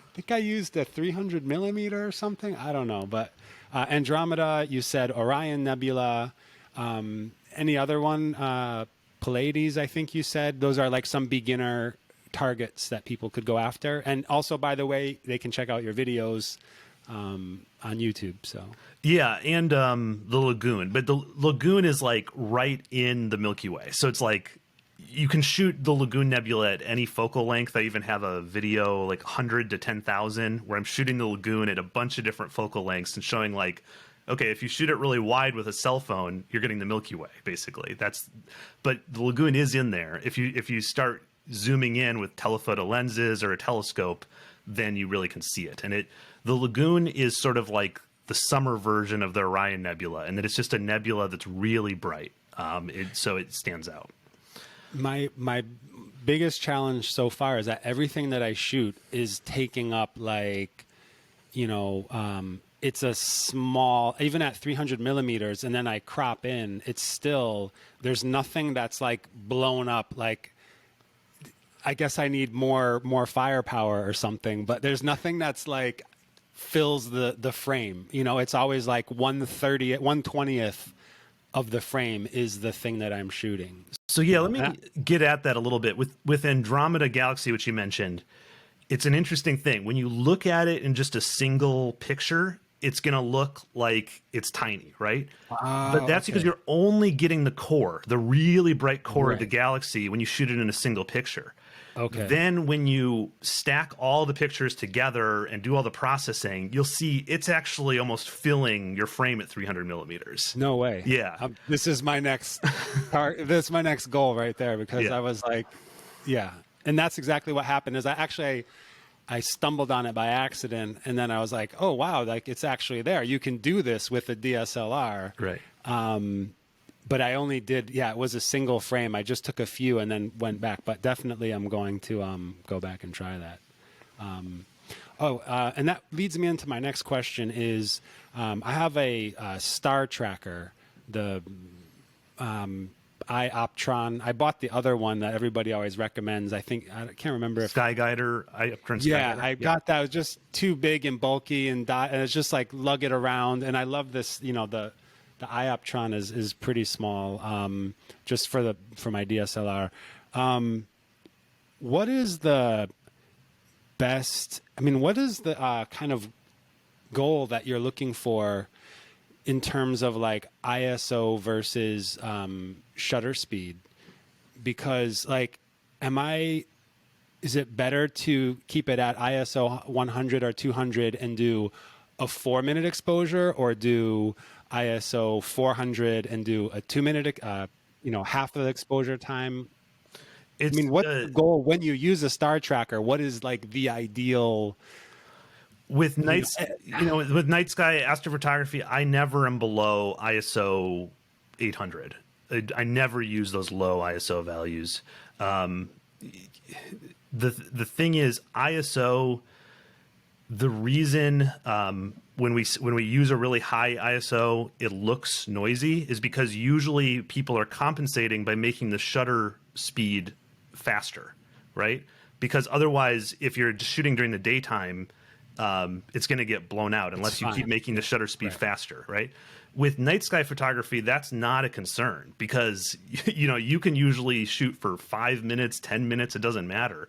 I think I used a 300 millimeter or something. I don't know. But Andromeda, you said Orion Nebula. Any other one? Pleiades, I think you said. Those are like some beginner targets that people could go after. And also, by the way, they can check out your videos on YouTube. So yeah, and the lagoon. But the lagoon is like right in the Milky Way. So it's like you can shoot the Lagoon Nebula at any focal length. I even have a video like 100 to 10,000 where I'm shooting the lagoon at a bunch of different focal lengths and showing like, okay, if you shoot it really wide with a cell phone, you're getting the Milky Way, basically. But the lagoon is in there. If you start zooming in with telephoto lenses or a telescope, then you really can see it. And the lagoon is sort of like the summer version of the Orion Nebula, and that it's just a nebula that's really bright. So it stands out. My biggest challenge so far is that everything that I shoot is taking up like, it's a small, even at 300 millimeters, and then I crop in, it's still, there's nothing that's like blown up. Like, I guess I need more firepower or something, but there's nothing that's like fills the frame. It's always like 1/20th of the frame is the thing that I'm shooting. So yeah, let me get at that a little bit. With Andromeda Galaxy, which you mentioned, it's an interesting thing. When you look at it in just a single picture, it's going to look like it's tiny, right? But that's because you're only getting the core, the really bright core of the galaxy when you shoot it in a single picture. Okay. Then when you stack all the pictures together and do all the processing, you'll see it's actually almost filling your frame at 300 millimeters. No way. Yeah. This is my next this is my next goal right there, because I was like, yeah. And that's exactly what happened. Is I stumbled on it by accident, and then I was like, oh wow, like it's actually there. You can do this with a DSLR. Right. But I only did, it was a single frame. I just took a few and then went back. But definitely I'm going to go back and try that. And that leads me into my next question is, I have a star tracker, the Ioptron. I bought the other one that everybody always recommends. I can't remember if Skyguider. Ioptron Skyguider. Yeah, I got that. It was just too big and bulky, and it's just like lug it around. And I love this, the Ioptron is pretty small, just for my DSLR. What is the best? What is the kind of goal that you're looking for in terms of like ISO versus shutter speed? Because like, is it better to keep it at ISO 100 or 200 and do a 4-minute exposure, or do ISO 400 and do a 2-minute, half of the exposure time? What's the goal when you use a star tracker? What is like the ideal? With night sky astrophotography, I never am below ISO 800. I never use those low ISO values. The thing is, ISO. The reason when we use a really high ISO, it looks noisy, is because usually people are compensating by making the shutter speed faster, right? Because otherwise, if you're just shooting during the daytime, it's going to get blown out unless you keep making the shutter speed faster, right? With night sky photography, that's not a concern because you can usually shoot for 5 minutes, 10 minutes, it doesn't matter.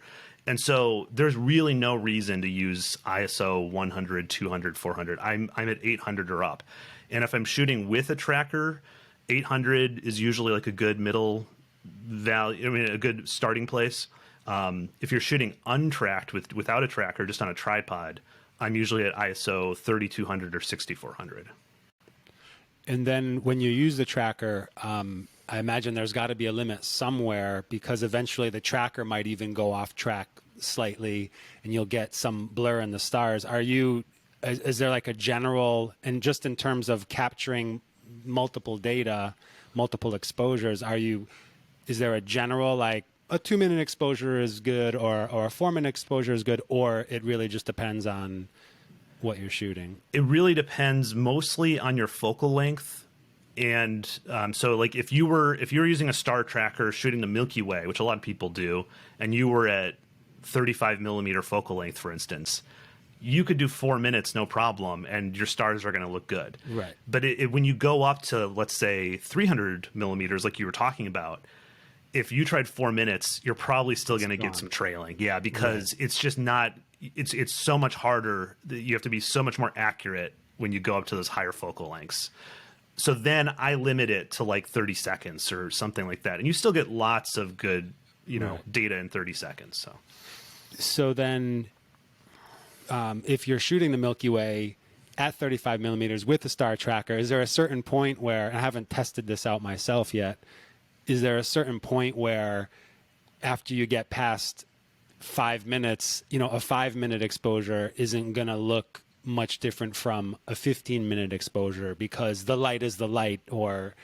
And so there's really no reason to use ISO 100, 200, 400. I'm at 800 or up. And if I'm shooting with a tracker, 800 is usually like a good middle value, a good starting place. If you're shooting untracked without a tracker, just on a tripod, I'm usually at ISO 3200 or 6400. And then when you use the tracker, I imagine there's got to be a limit somewhere because eventually the tracker might even go off track slightly and you'll get some blur in the stars. Is there like a general, and just in terms of capturing multiple data, multiple exposures, is there a general, like a 2-minute exposure is good or a 4-minute exposure is good, or it really just depends on what you're shooting? It really depends mostly on your focal length. And so like if you were using a star tracker shooting the Milky Way, which a lot of people do, and you were at 35 millimeter focal length, for instance, you could do 4 minutes, no problem, and your stars are going to look good. Right. But when you go up to, let's say, 300 millimeters, like you were talking about, if you tried 4 minutes, you're probably still going to get some trailing. Yeah, because it's just not, it's so much harder. You have to be so much more accurate when you go up to those higher focal lengths. So then I limit it to like 30 seconds or something like that. And you still get lots of good, data in 30 seconds. So then if you're shooting the Milky Way at 35 millimeters with the star tracker, is there a certain point where, and I haven't tested this out myself yet, is there a certain point where after you get past 5 minutes, a 5-minute exposure isn't going to look much different from a 15-minute exposure because the light is the light, or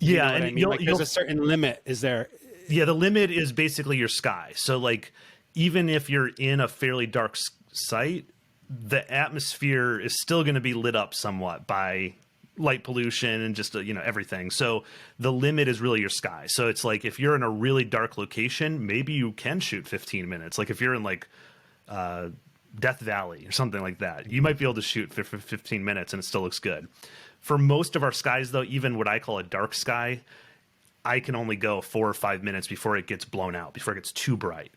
there's a certain limit. Is there? Yeah, the limit is basically your sky. So like, even if you're in a fairly dark site, the atmosphere is still going to be lit up somewhat by light pollution and just everything. So the limit is really your sky. So it's like if you're in a really dark location, maybe you can shoot 15 minutes. Like if you're in like Death Valley or something like that, you might be able to shoot for 15 minutes and it still looks good. For most of our skies, though, even what I call a dark sky, I can only go 4 or 5 minutes before it gets blown out, before it gets too bright.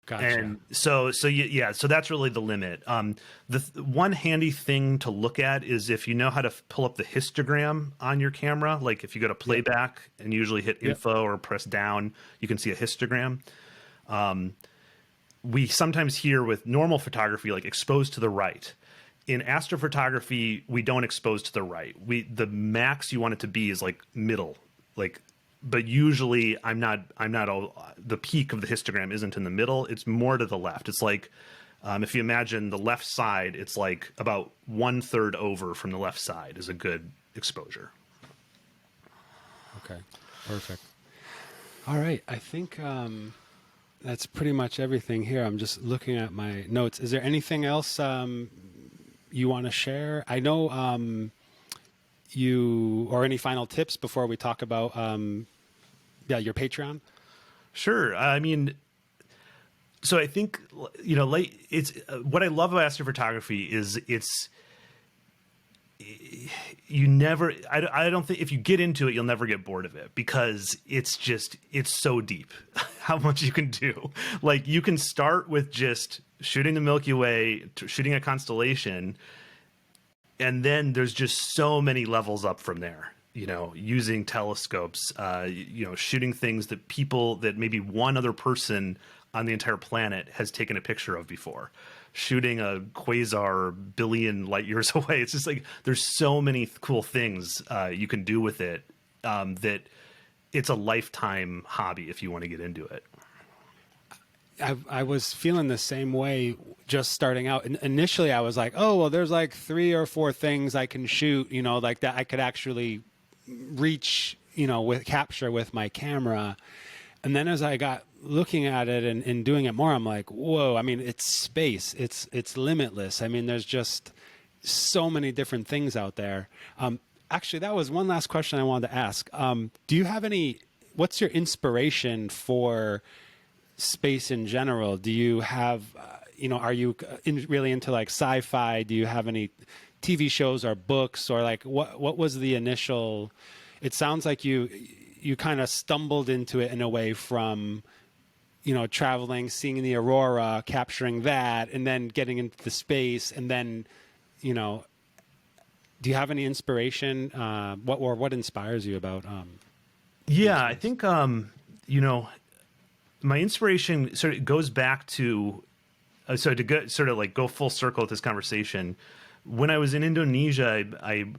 Gotcha. And so that's really the limit. The one handy thing to look at is if you know how to pull up the histogram on your camera, like if you go to playback and usually hit info or press down, you can see a histogram. We sometimes hear with normal photography, like expose to the right. In astrophotography, we don't expose to the right. The max you want it to be is like middle, but usually I'm not the peak of the histogram isn't in the middle. It's more to the left. It's like, if you imagine the left side, it's like about 1/3 over from the left side is a good exposure. Okay, perfect. All right. I think, that's pretty much everything here. I'm just looking at my notes. Is there anything else, you want to share? I know, or any final tips before we talk about your Patreon? Sure. I mean, so I think it's what I love about astrophotography is I don't think if you get into it you'll never get bored of it because it's so deep how much you can do. Like you can start with just shooting the Milky Way, shooting a constellation, and then there's just so many levels up from there, using telescopes, shooting things that maybe one other person on the entire planet has taken a picture of before, shooting a quasar billion light years away. It's just like, there's so many cool things you can do with it that it's a lifetime hobby if you want to get into it. I was feeling the same way just starting out. And initially I was like, oh, well, there's like 3 or 4 things I can shoot, like that I could actually reach, with capture with my camera. And then as I got looking at it and doing it more, I'm like, whoa, I mean, it's space. It's limitless. I mean, there's just so many different things out there. Actually, that was one last question I wanted to ask. Do you have what's your inspiration for space in general? Do you have, are you really into like sci-fi? Do you have any TV shows or books, or like what was the initial? It sounds like you kind of stumbled into it in a way from, traveling, seeing the Aurora, capturing that, and then getting into the space, and then, do you have any inspiration? What inspires you about? Yeah, I think my inspiration sort of goes back to go full circle with this conversation. When I was in Indonesia,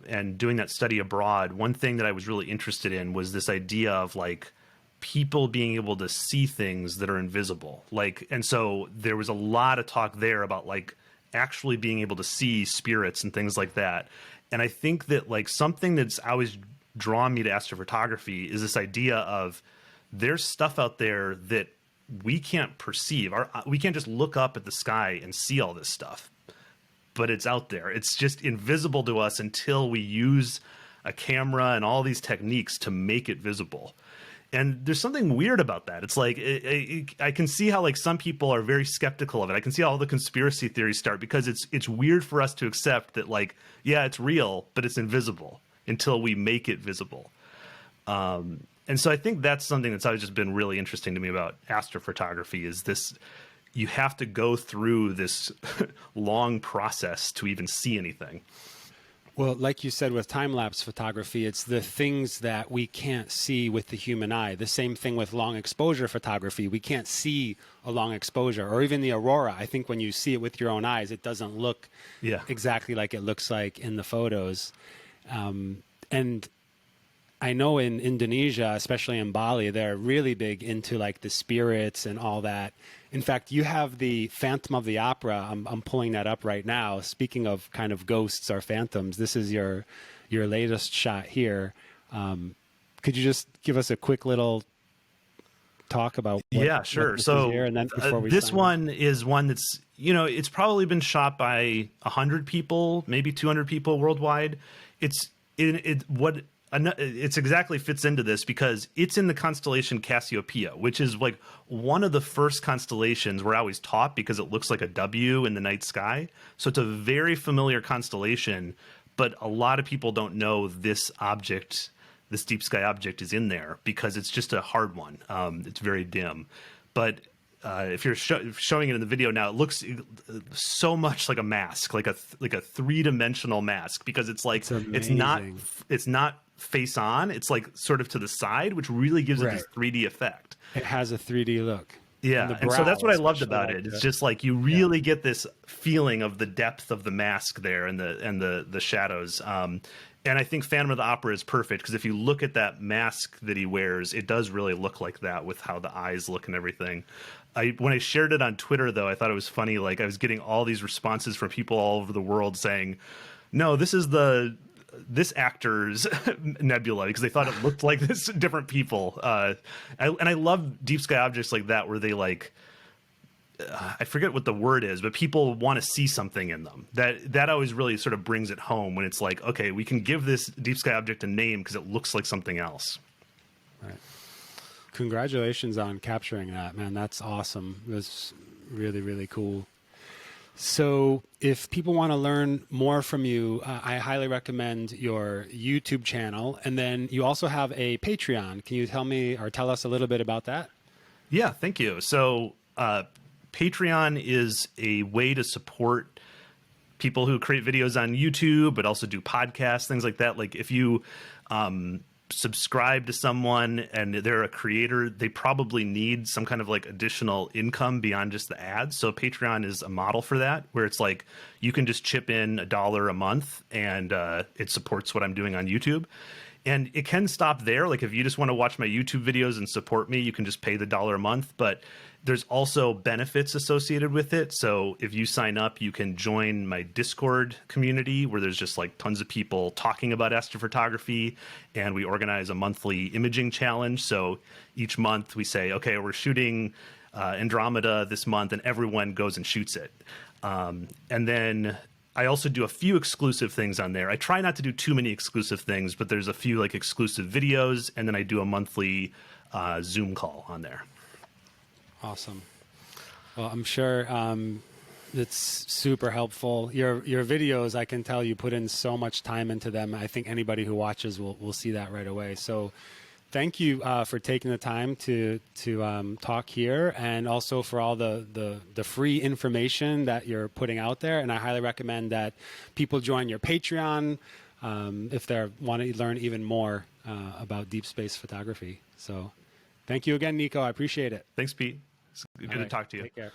and doing that study abroad, one thing that I was really interested in was this idea of like people being able to see things that are invisible. And so there was a lot of talk there about like actually being able to see spirits and things like that. And I think that like something that's always drawn me to astrophotography is this idea of there's stuff out there that we can't perceive. We can't just look up at the sky and see all this stuff, but it's out there. It's just invisible to us until we use a camera and all these techniques to make it visible. And there's something weird about that. It's like I can see how like some people are very skeptical of it. I can see how all the conspiracy theories start, because it's weird for us to accept that like, yeah, it's real, but it's invisible until we make it visible. And so I think that's something that's always just been really interesting to me about astrophotography, is this, you have to go through this long process to even see anything. Well, like you said, with time-lapse photography, it's the things that we can't see with the human eye. The same thing with long exposure photography. We can't see a long exposure, or even the Aurora. I think when you see it with your own eyes, it doesn't look exactly like it looks like in the photos. And I know in Indonesia, especially in Bali, they're really big into like the spirits and all that. In fact, you have the Phantom of the Opera. I'm pulling that up right now. Speaking of kind of ghosts or phantoms, this is your latest shot here. Could you just give us a quick little talk about yeah, sure. what So here, and then before we this one off? is one that's, it's probably been shot by 100 people, maybe 200 people worldwide. It's exactly fits into this because it's in the constellation Cassiopeia, which is like one of the first constellations we're always taught because it looks like a W in the night sky. So it's a very familiar constellation, but a lot of people don't know this object, this deep sky object, is in there because it's just a hard one. It's very dim. But if you're showing it in the video now, it looks so much like a mask, like a three-dimensional mask, because it's like it's not face on, it's like sort of to the side, which really gives it this 3D effect. It has a 3D look. Yeah, and so that's what I loved about it. It's just like you really get this feeling of the depth of the mask there and the shadows. And I think Phantom of the Opera is perfect because if you look at that mask that he wears, it does really look like that with how the eyes look and everything. When I shared it on Twitter, though, I thought it was funny. Like I was getting all these responses from people all over the world saying, "No, this is this actor's Nebula," because they thought it looked like this different people. And I love deep sky objects like that where they like, I forget what the word is, but people want to see something in them. That always really sort of brings it home when it's like, okay, we can give this deep sky object a name because it looks like something else. Right. Congratulations on capturing that, man. That's awesome. It was really, really cool. So if people want to learn more from you, I highly recommend your YouTube channel. And then you also have a Patreon. Can you tell us a little bit about that? Yeah, thank you. So Patreon is a way to support people who create videos on YouTube, but also do podcasts, things like that. Like if you subscribe to someone and they're a creator, they probably need some kind of like additional income beyond just the ads. So Patreon is a model for that, where it's like you can just chip in $1 a month and it supports what I'm doing on YouTube. And it can stop there. Like if you just want to watch my YouTube videos and support me, you can just pay the $1 a month. But there's also benefits associated with it. So if you sign up, you can join my Discord community where there's just like tons of people talking about astrophotography. And we organize a monthly imaging challenge. So each month we say, okay, we're shooting Andromeda this month, and everyone goes and shoots it. And then I also do a few exclusive things on there. I try not to do too many exclusive things, but there's a few like exclusive videos, and then I do a monthly Zoom call on there. Awesome. Well, I'm sure it's super helpful. Your videos, I can tell you put in so much time into them. I think anybody who watches will see that right away. So thank you for taking the time to talk here, and also for all the free information that you're putting out there. And I highly recommend that people join your Patreon if they want to learn even more about deep space photography. So thank you again, Nico. I appreciate it. Thanks, Pete. It's good to talk to you. Take care.